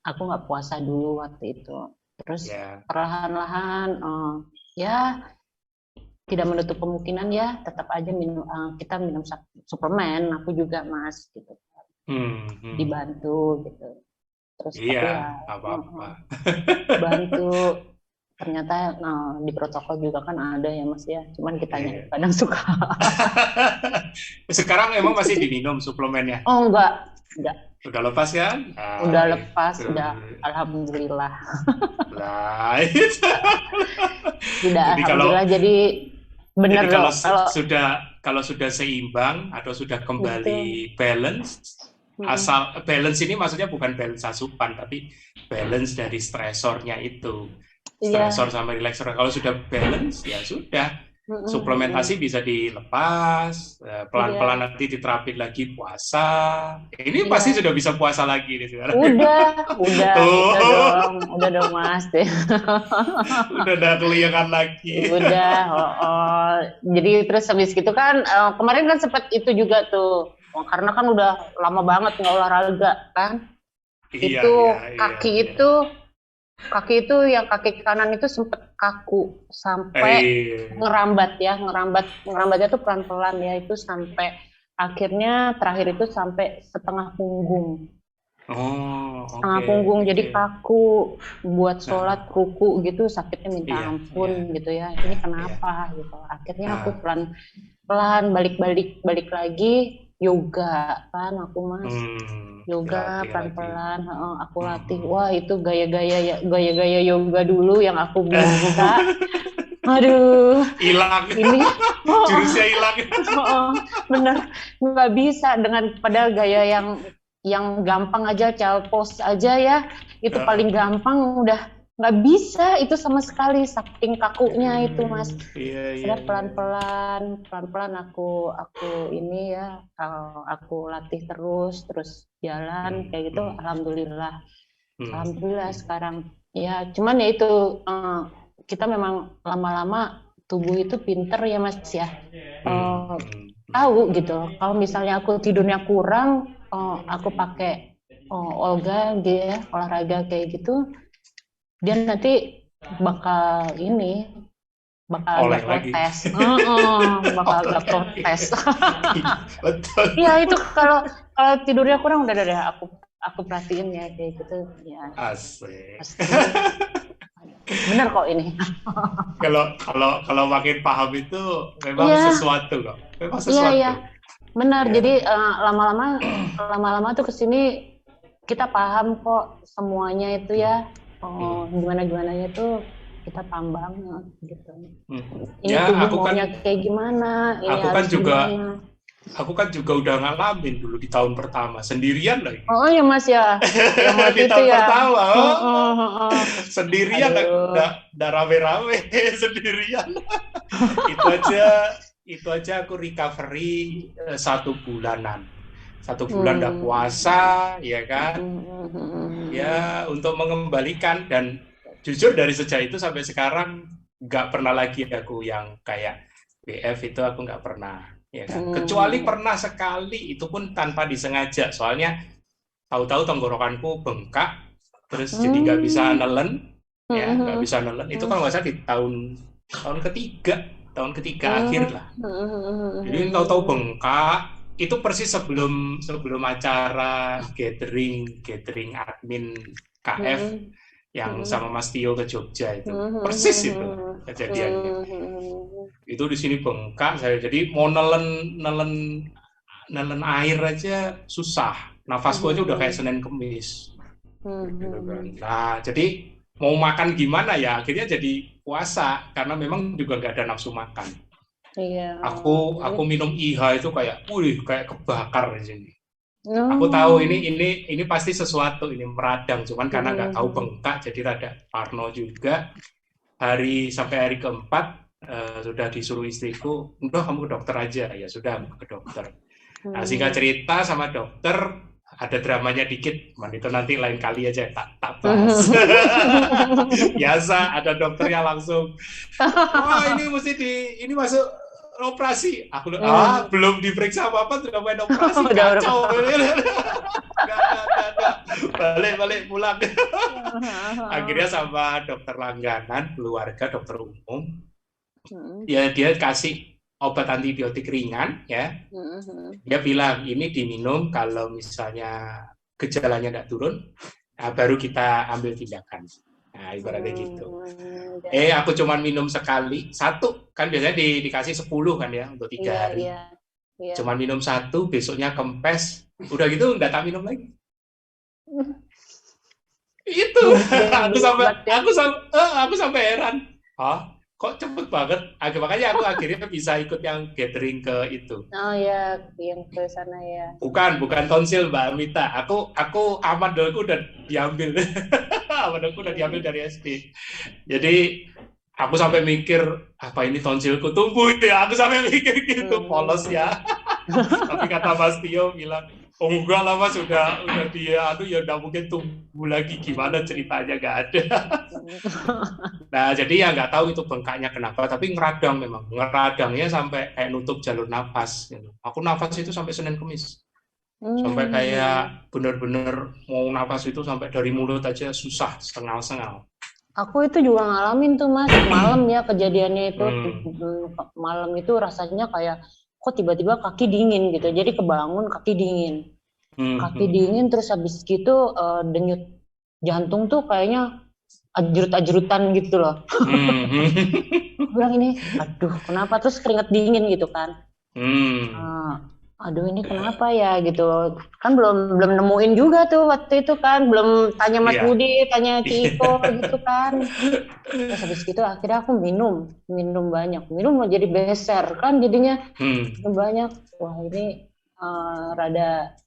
aku nggak puasa dulu waktu itu. Terus Ya. perlahan-lahan ya tidak menutup kemungkinan ya tetap aja kita minum suplemen, aku juga Mas gitu. Hmm. Dibantu gitu. Terus Iya, tapi ya apa-apa. bantu ternyata di protokol juga kan ada ya Mas ya, cuman kitanya Iya. kadang suka Sekarang emang masih diminum suplemennya? oh enggak Udah lepas kan? udah Ah, lepas itu. udah alhamdulillah Lah, itu. udah Jadi kalau alhamdulillah jadi bener Jadi loh kalau kalau sudah seimbang atau sudah betul. kembali balance, asal balance ini maksudnya bukan balance asupan, tapi balance dari stresornya itu, Iya. stresor sama relaxer. Kalau sudah balance ya sudah, suplementasi bisa dilepas, pelan-pelan Iya, nanti diterapin lagi puasa. Ini pasti iya. sudah bisa puasa lagi nih sekarang. Udah Tuh, dong Mas. udah ada keliangan lagi. Udah, jadi terus habis gitu kan kemarin kan sempat itu juga tuh. Karena kan udah lama banget nggak olahraga kan. Iya, Itu iya, iya, kaki iya. itu kaki itu yang kaki kanan itu sempet kaku sampai Eh, ngerambatnya tuh pelan-pelan ya itu sampai akhirnya terakhir itu sampai Oh, setengah oke, punggung jadi oke. kaku buat Nah, sholat ruku gitu sakitnya minta iya, iya, ampun gitu ya iya, ini iya. kenapa gitu akhirnya aku Nah, pelan pelan balik lagi yoga kan aku Mas yoga dilatih lagi. pelan-pelan aku latih Hmm. wah itu gaya-gaya yoga dulu yang aku bisa aduh Hilang, ini oh, jurusnya hilang. oh, bener nggak bisa dengan padahal gaya yang gampang aja child pose aja ya itu paling gampang udah nggak bisa itu sama sekali saking kakunya itu Mas Iya, iya, sudah iya. pelan-pelan aku ini ya aku latih terus jalan Hmm, kayak gitu hmm, alhamdulillah hmm, alhamdulillah hmm, sekarang ya cuman ya itu kita memang lama-lama tubuh itu pinter ya Mas ya hmm, Eh, hmm, hmm. tahu gitu kalau misalnya aku tidurnya kurang aku pakai olga gitu ya olahraga kayak gitu dia nanti bakal ini bakal Oleh agak lagi. protes. Bakal agak Oleh. protes. Iya, betul. Iya itu kalau tidurnya kurang udah aku perhatiin ya kayak gitu ya Asik. pasti bener kok ini. Kalau kalau kalau makin paham itu memang Iya, sesuatu kok. Memang iya, sesuatu. benar. Ya. Jadi lama-lama tuh kesini kita paham kok semuanya itu Hmm, ya. hmm, Gimana itu kita paham banget gitu. hmm. Ini Ya, tubuh maunya kayak gimana, ini aku kan harus juga gimana. aku kan juga udah ngalamin dulu di tahun pertama sendirian lagi. Oh ya Mas ya, yang Di waktu itu tahun ya. pertama, sendirian, Aduh. nggak rame-rame, sendirian. Itu aja, itu aja aku recovery 1 bulanan. 1 bulan udah Hmm. puasa, ya kan? Ya, untuk mengembalikan dan jujur dari sejak itu sampai sekarang nggak pernah lagi aku yang kayak BF itu aku nggak pernah, ya kan? Kecuali pernah sekali, itu pun tanpa disengaja. Soalnya tahu-tahu tenggorokanku bengkak, terus jadi nggak bisa nelen, ya nggak bisa nelen. Itu kan nggak salah di tahun tahun ketiga, tahun ketiga akhir lah. Jadi tahu-tahu bengkak, itu persis sebelum sebelum acara gathering gathering admin KF yang sama Mas Tio ke Jogja itu. Persis itu kejadiannya. Itu di sini bengkak saya. Jadi mau nelen air aja susah. Nafasku aja udah kayak Senin Kemis. Gitu kan. Nah, jadi mau makan gimana ya? Akhirnya jadi puasa karena memang juga nggak ada nafsu makan. Iya. Aku minum IH itu kayak kebakar di sini. Aku tahu ini pasti sesuatu, ini meradang, cuman karena nggak tahu bengkak jadi rada parno juga. Sampai hari keempat sudah disuruh istriku, udah kamu ke dokter aja. Ya sudah, ke dokter. Nah, singkat cerita sama dokter ada dramanya dikit, itu nanti lain kali aja tak bahas. Biasa ada dokternya langsung, ini masuk operasi. Aku belum diperiksa apa-apa sudah main operasi, kacau. Balik pulang. Akhirnya sama dokter langganan keluarga, dokter umum, dia kasih obat antibiotik ringan ya. Dia bilang ini diminum kalau misalnya gejalanya nggak turun, baru kita ambil tindakan. Nah, ibaratnya gitu. Aku cuma minum sekali, 1, kan biasanya dikasih 10 kan ya, untuk 3 hari. Iya. Cuma minum 1, besoknya kempes, udah gitu nggak tak minum lagi. Itu, aku sampai heran. Kok cepet banget? Makanya aku akhirnya bisa ikut yang gathering ke itu. Oh ya, yang ke sana ya. Bukan tonsil Mbak Amita. Aku amadolku udah diambil. Amadolku udah diambil dari SD. Jadi aku sampai mikir, apa ini tonsilku tumbuh ya? Aku sampai mikir gitu, polos ya. Tapi kata Mas Tio bilang, oh enggak lah Mas, udah dia ya udah mungkin tumbuh lagi, gimana ceritanya, nggak ada. Nah, jadi ya nggak tahu itu bengkaknya kenapa, tapi ngeradangnya sampai kayak nutup jalur nafas gitu. Aku nafas itu sampai Senin Kemis. Sampai kayak bener-bener mau nafas itu sampai dari mulut aja susah, sengal-sengal. Aku itu juga ngalamin tuh Mas, malam ya kejadiannya itu. Malam itu rasanya kayak kok tiba-tiba kaki dingin gitu, jadi kebangun kaki dingin. Kaki dingin, terus habis gitu denyut jantung tuh kayaknya ajrut-ajrutan gitu loh. Bilang ini, aduh kenapa, terus keringet dingin gitu kan. Aduh ini kenapa ya gitu. Kan belum nemuin juga tuh waktu itu kan, belum tanya Mas Budi, tanya Ciko gitu kan. Terus habis gitu akhirnya aku minum banyak, minum jadi beser kan jadinya. Minum banyak, wah ini rada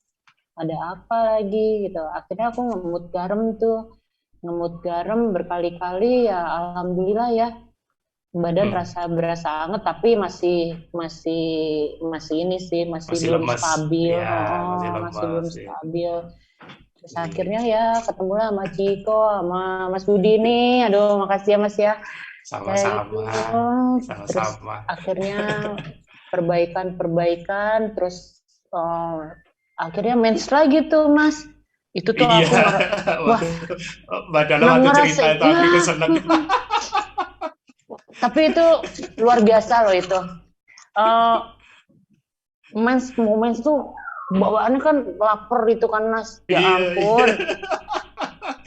apa lagi gitu. Akhirnya aku ngemut garam berkali-kali ya, alhamdulillah ya badan berasa anget, tapi masih ini sih masih belum lemes. Stabil Ya, masih belum stabil. Terus akhirnya ya ketemu lah sama Ciko sama Mas Budi nih, aduh makasih ya Mas ya. Sama-sama. Terus akhirnya perbaikan terus akhirnya mens lagi tuh Mas. Itu tuh aku wah, badan waktu cerita itu aku keseneng. Tapi itu luar biasa loh itu. Mens tuh bawaannya kan lapar itu kan Mas. Ya ampun.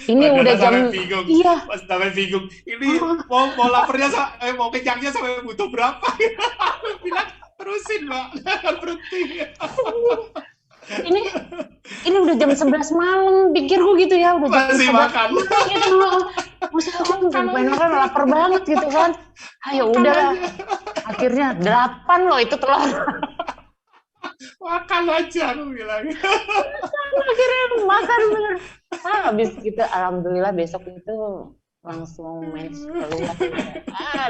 Ini udah jam. Iya. Pas sampai bingung. Ini mau laparnya mau kenyangnya sampai butuh berapa? Bilang terusin Mbak, berhenti. Ini udah jam 11 malam, pikirku gitu ya, udah masih makan. Gitu. Masa aku main makan lapar banget gitu kan. Ayo udahlah. Akhirnya 8 loh itu telur. Makan aja aku bilang. Akhirnya makan bener. Habis gitu alhamdulillah besok itu langsung mens keluar.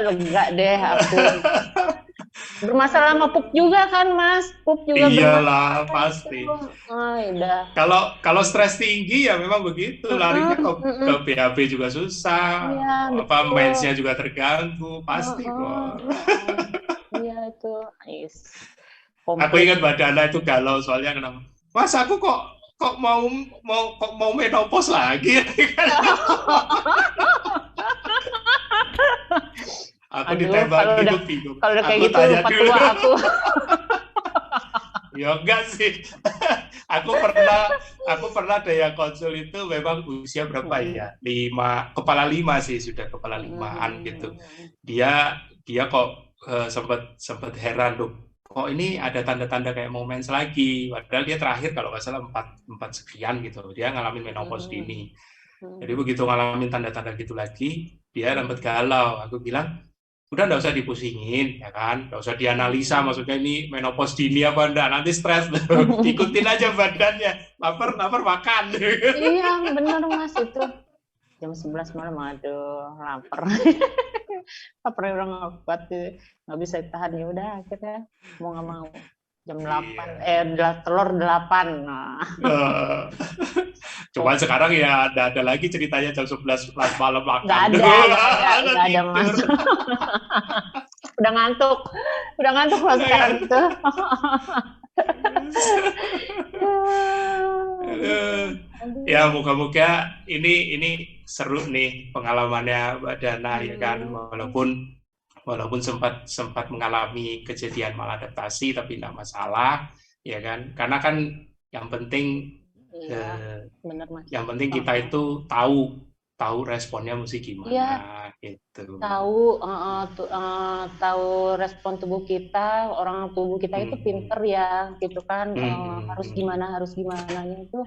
Lega deh aku. Bermasalah sama pup juga kan Mas, pup juga iyalah pasti. Udah. Kalau stres tinggi ya memang begitu, larinya ke BAB juga susah, mensnya juga terganggu, pasti kok. Iya itu, Aku ingat Mbak Dana itu galau soalnya kenapa? Mas aku kok mau menopause lagi? Aku ditembak bingung. Kalau udah kayak gitu lupa tua aku. Ya enggak sih. Aku pernah ada yang konsul itu memang usia berapa ya? Kepala lima sih, sudah kepala limaan gitu. Dia kok sempat heran loh. Kok ini ada tanda-tanda kayak mau mens lagi? Padahal dia terakhir kalau nggak salah 4 sekian gitu. Dia ngalamin menopause dini. Jadi begitu ngalamin tanda-tanda gitu lagi, dia sempat galau. Aku bilang, udah nggak usah dipusingin, ya kan, nggak usah dianalisa, maksudnya ini menopause dini apa enggak, nanti stres, ikutin aja badannya, lapar makan. Iya bener Mas, itu jam 11 malam, aduh lapar. Lapar udah nggak kuat, nggak bisa tahan, ya udah akhirnya mau nggak mau jam 8, telur 8. Nah. Cuma sekarang ya ada lagi ceritanya jam 11 malam makan. Nggak ada Mas. Udah ngantuk loh sekarang tuh. Ya moga-moga ini seru nih pengalamannya Mbak Dana, ya kan, walaupun sempat mengalami kejadian maladaptasi tapi tidak masalah, ya kan, karena kan yang penting bener, Mas. Yang penting kita itu tahu responnya mesti gimana, gitu. Tahu respon tubuh kita, orang tubuh kita itu pinter ya, gitu kan. Harus gimana itu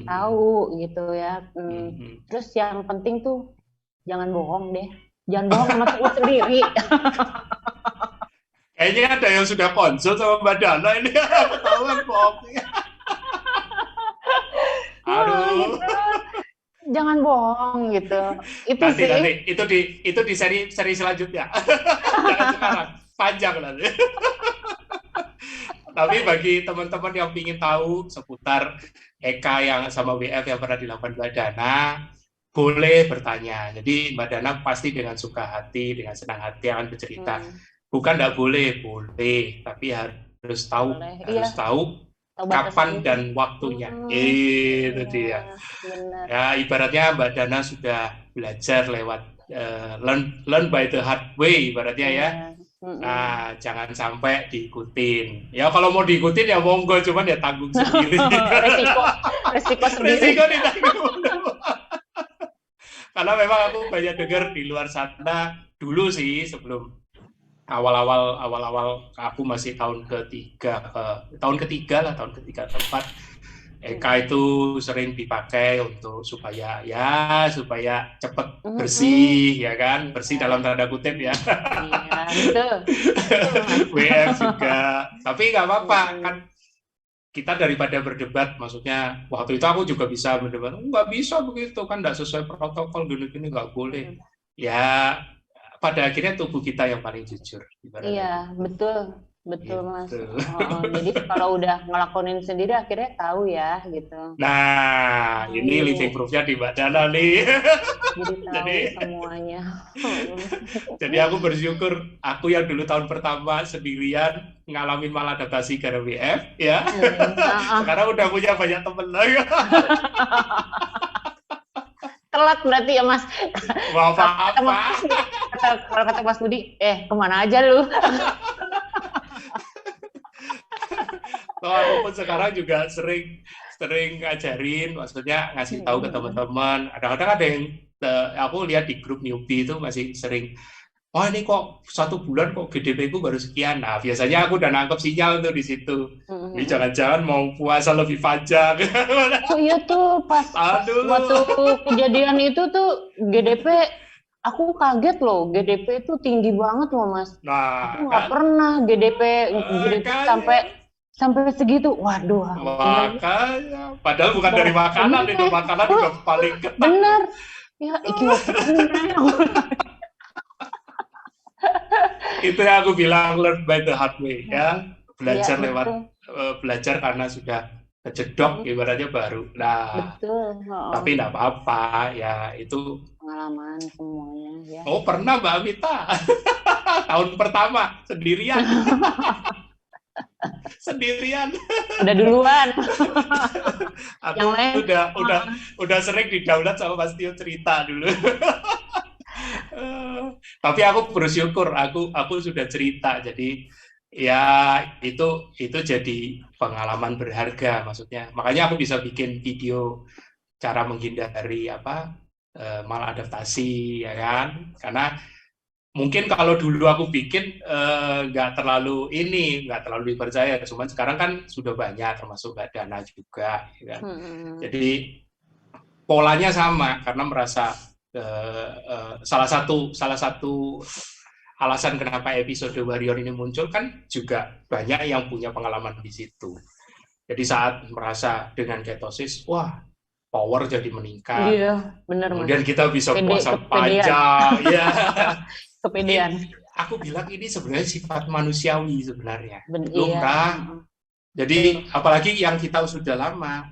tahu gitu ya. Terus yang penting tuh jangan bohong deh, jangan bohong sama tubuh sendiri. Kayaknya ada yang sudah konsul sama Mbak Dana ini, ketahuan bohongnya. Aduh. Jangan bohong gitu. Nanti itu di seri selanjutnya. Jangan sekarang, panjang nanti. Tapi bagi teman-teman yang ingin tahu seputar EK yang sama WF yang pernah dilakukan Mbak Dana, boleh bertanya. Jadi Mbak Dana pasti dengan suka hati, dengan senang hati akan bercerita. Bukan tidak boleh, tapi harus tahu, kapan dan waktunya. Itu dia. Benar. Ya, ibaratnya Mbak Dana sudah belajar lewat learn by the hard way, ibaratnya ya. Nah, jangan sampai diikutin. Ya kalau mau diikutin ya monggo, cuman ya tanggung sendiri. Resiko sendiri. Resiko ditanggung. Karena memang aku banyak dengar di luar sana dulu sih, sebelum awal-awal aku masih tahun ketiga keempat, EK itu sering dipakai untuk supaya cepat bersih, ya kan, bersih dalam tanda kutip ya. Iya, betul. WF juga, tapi nggak apa-apa kan, kita daripada berdebat, maksudnya waktu itu aku juga bisa berdebat, nggak bisa begitu kan, nggak sesuai protokol gini nggak boleh. Ya pada akhirnya tubuh kita yang paling jujur. Iya, betul gitu. Mas. Jadi kalau udah ngelakonin sendiri akhirnya tahu ya gitu. Nah, ini living proof-nya di Mbak Dana nih. Jadi semuanya. Jadi aku bersyukur, aku yang dulu tahun pertama sendirian ngalamin maladaptasi karena WF, ya. Sekarang udah punya banyak temen lagi. Telat berarti ya Mas. Apa? Kalau kata Mas Budi, kemana aja lu? Aku pun sekarang juga sering ngajarin, maksudnya ngasih tahu ke teman-teman. Kadang-kadang ada yang aku lihat di grup newbie itu masih sering, oh ini kok 1 bulan kok GDP ku baru sekian. Nah biasanya aku udah nangkep sinyal tuh di situ. Ini jangan-jangan mau puasa lebih panjang. Iya tuh pas waktu kejadian itu tuh GDP, aku kaget loh, GDP itu tinggi banget loh Mas. Nah, aku nggak pernah GDP sampai segitu. Waduh. Makanya, padahal bukan dari makanan, itu makanan juga paling ketat. Bener. Ya, itu yang aku bilang learn by the hard way, ya. Belajar belajar karena sudah kejedok, ibaratnya baru. Nah, tapi nggak apa-apa, ya itu pengalaman semuanya. Ya. Oh pernah Mbak Amita, tahun pertama sendirian. Udah duluan. Aku yang lain udah sering didaulat sama Mas Tio cerita dulu. Tapi aku bersyukur aku sudah cerita, jadi ya itu jadi pengalaman berharga maksudnya. Makanya aku bisa bikin video cara menghindari maladaptasi ya kan. Karena mungkin kalau dulu aku bikin nggak terlalu dipercaya. Cuman sekarang kan sudah banyak termasuk Mbak Dana juga ya kan. Jadi polanya sama karena merasa salah satu alasan kenapa episode Warrior ini muncul kan juga banyak yang punya pengalaman di situ. Jadi saat merasa dengan ketosis, wah power jadi meningkat. Iya, benar Mas. Kemudian kita bisa puasa panjang, ya. Kepedean. Aku bilang ini sebenarnya sifat manusiawi sebenarnya, lumrah. Iya. Jadi apalagi yang kita sudah lama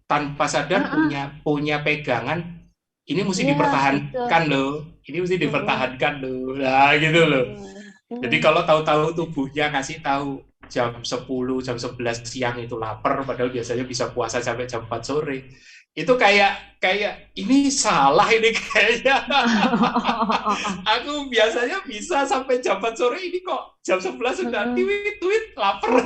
tanpa sadar punya pegangan, ini mesti dipertahankan loh, ini mesti dipertahankan loh, nah gitu loh. Jadi kalau tahu-tahu tubuhnya ngasih tahu jam 10, jam 11 siang itu lapar, padahal biasanya bisa puasa sampai jam 4 sore. Itu kayak ini salah ini kayaknya. Aku biasanya bisa sampai jam 4 sore, ini kok jam 11 sudah tweet lapar.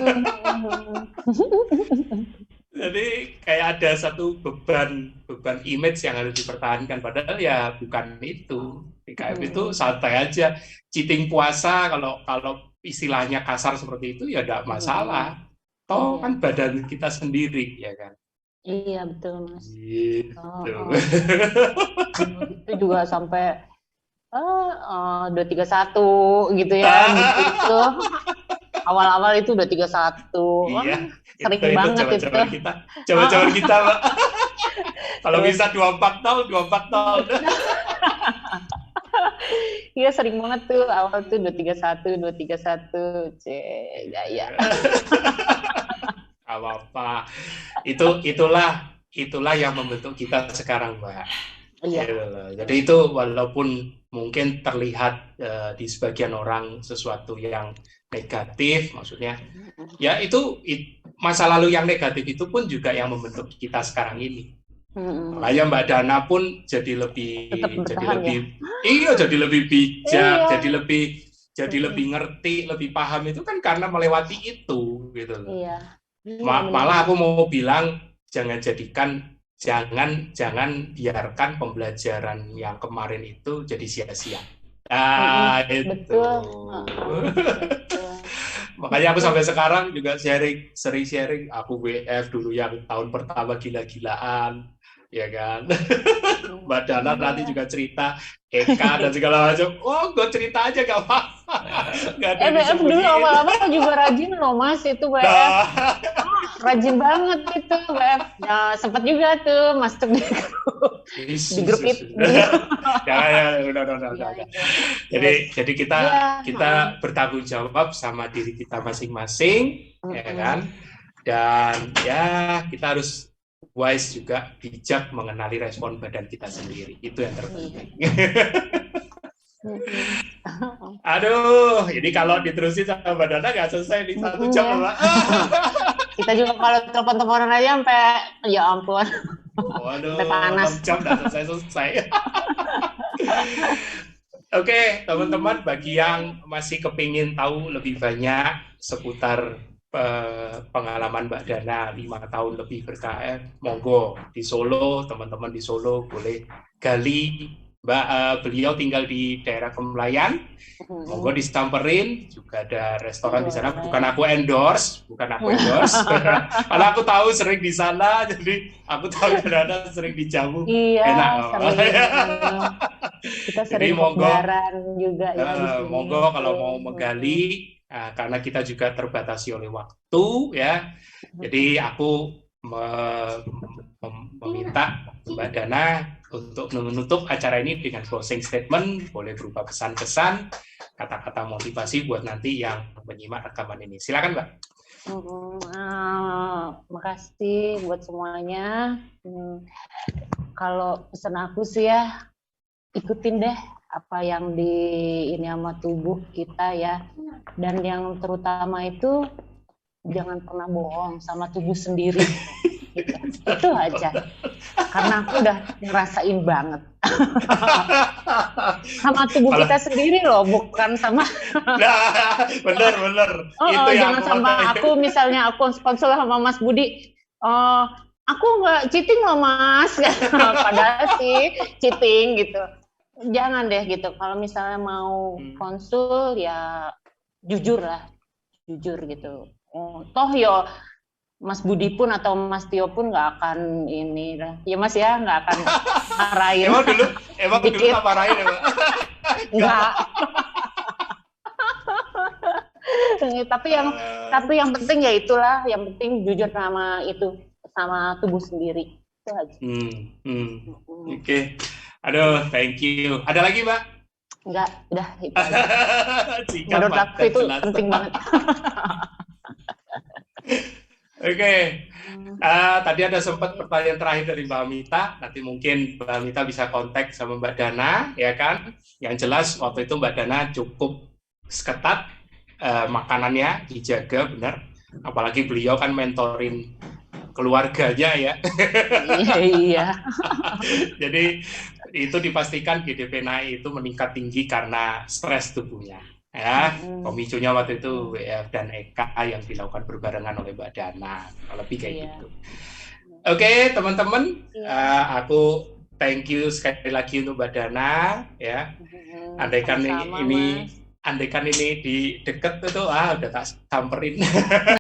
Jadi kayak ada satu beban image yang harus dipertahankan, padahal ya bukan itu. PKM itu santai aja, cheating puasa kalau istilahnya kasar seperti itu ya tidak masalah. Toh kan badan kita sendiri ya kan. Iya betul Mas. Gitu. Itu juga sampai 231 gitu ya. Gitu. Awal-awal itu 231. Iya. Sering banget itu. Coba-coba kita, Mbak. Kalau bisa 24 tahun. Iya sering banget tuh awal tuh 231. Gaya. Apa? Itulah yang membentuk kita sekarang, Mbak. Iya. Jadi itu walaupun mungkin terlihat di sebagian orang sesuatu yang negatif, maksudnya ya itu masa lalu yang negatif itu pun juga yang membentuk kita sekarang ini. Makanya Mbak Dana pun jadi lebih bijak, jadi lebih ngerti, lebih paham itu kan karena melewati itu gitu loh. Iya. Malah aku mau bilang jangan biarkan pembelajaran yang kemarin itu jadi sia-sia. Itu. Betul. Makanya aku sampai sekarang juga sering sharing. Aku WF dulu yang tahun pertama gila-gilaan, ya kan. Mbak Dana nanti juga cerita Eka dan segala macam. Oh, gue cerita aja gak apa-apa. WF dulu awal-awal juga rajin loh Mas itu WF. Rajin banget itu WF. Nah, sempat juga tuh masuk di grup itu. Jadi kita bertanggung jawab sama diri kita masing-masing, ya kan. Dan ya kita harus wise juga, bijak mengenali respon badan kita sendiri. Itu yang terpenting. Aduh, ini kalau diterusin sama Mbak Dana nggak selesai di 1 jam, Mbak. Kita juga kalau telepon-teleponan aja sampai, ya ampun. Waduh, sampai panas. 6 jam nggak selesai. Oke, teman-teman, bagi yang masih kepingin tahu lebih banyak seputar pengalaman Mbak Dana 5 tahun lebih ber-KM, monggo di Solo, teman-teman di Solo boleh gali. Beliau tinggal di daerah Kemlayan, monggo disamperin, juga ada restoran di sana. Bukan aku endorse, karena aku tahu sering di sana, jadi aku tahu Dana sering dijamu. Iya, enak. Kita sering lebaran juga ya. Monggo kalau mau menggali, karena kita juga terbatasi oleh waktu ya. Jadi aku meminta Mbak Dana untuk menutup acara ini dengan closing statement, boleh berupa pesan-pesan, kata-kata motivasi buat nanti yang menyimak rekaman ini. Silakan, Mbak. Makasih buat semuanya. Kalau pesan aku sih ya, ikutin deh apa yang ini sama tubuh kita ya. Dan yang terutama itu jangan pernah bohong sama tubuh sendiri. Itu aja. karena aku udah ngerasain banget sama tubuh kita sendiri loh, bukan sama. Nah, bener. Itu yang Jangan aku sama mau aku, misalnya aku konsul sama Mas Budi, aku nggak cheating loh Mas, padahal sih cheating gitu. Jangan deh gitu. Kalau misalnya mau konsul ya jujur gitu. Toh yo Mas Budi pun atau Mas Tio pun nggak akan ini lah. Ya Mas ya, nggak akan marahin. emang dulu tak marahin ya, Mbak? Nggak. tapi yang penting ya itulah, yang penting jujur sama tubuh sendiri. Itu aja. Oke. Aduh, thank you. Ada lagi, Mbak? Enggak, udah itu aja. Menurut aku itu penting banget. Oke. Tadi ada sempat pertanyaan terakhir dari Mbak Mita. Nanti mungkin Mbak Mita bisa kontak sama Mbak Dana, ya kan? Yang jelas waktu itu Mbak Dana cukup ketat, makanannya dijaga benar. Apalagi beliau kan mentorin keluarganya ya. Iya. Jadi itu dipastikan GDP naik itu meningkat tinggi karena stres tubuhnya. Ya, pemicunya waktu itu WF dan EK yang dilakukan berbarengan oleh Mbak Dana, lebih kayak gitu. Oke, teman-teman, aku thank you sekali lagi untuk Mbak Dana, ya. Andaikan ini di deket itu, udah tak samperin.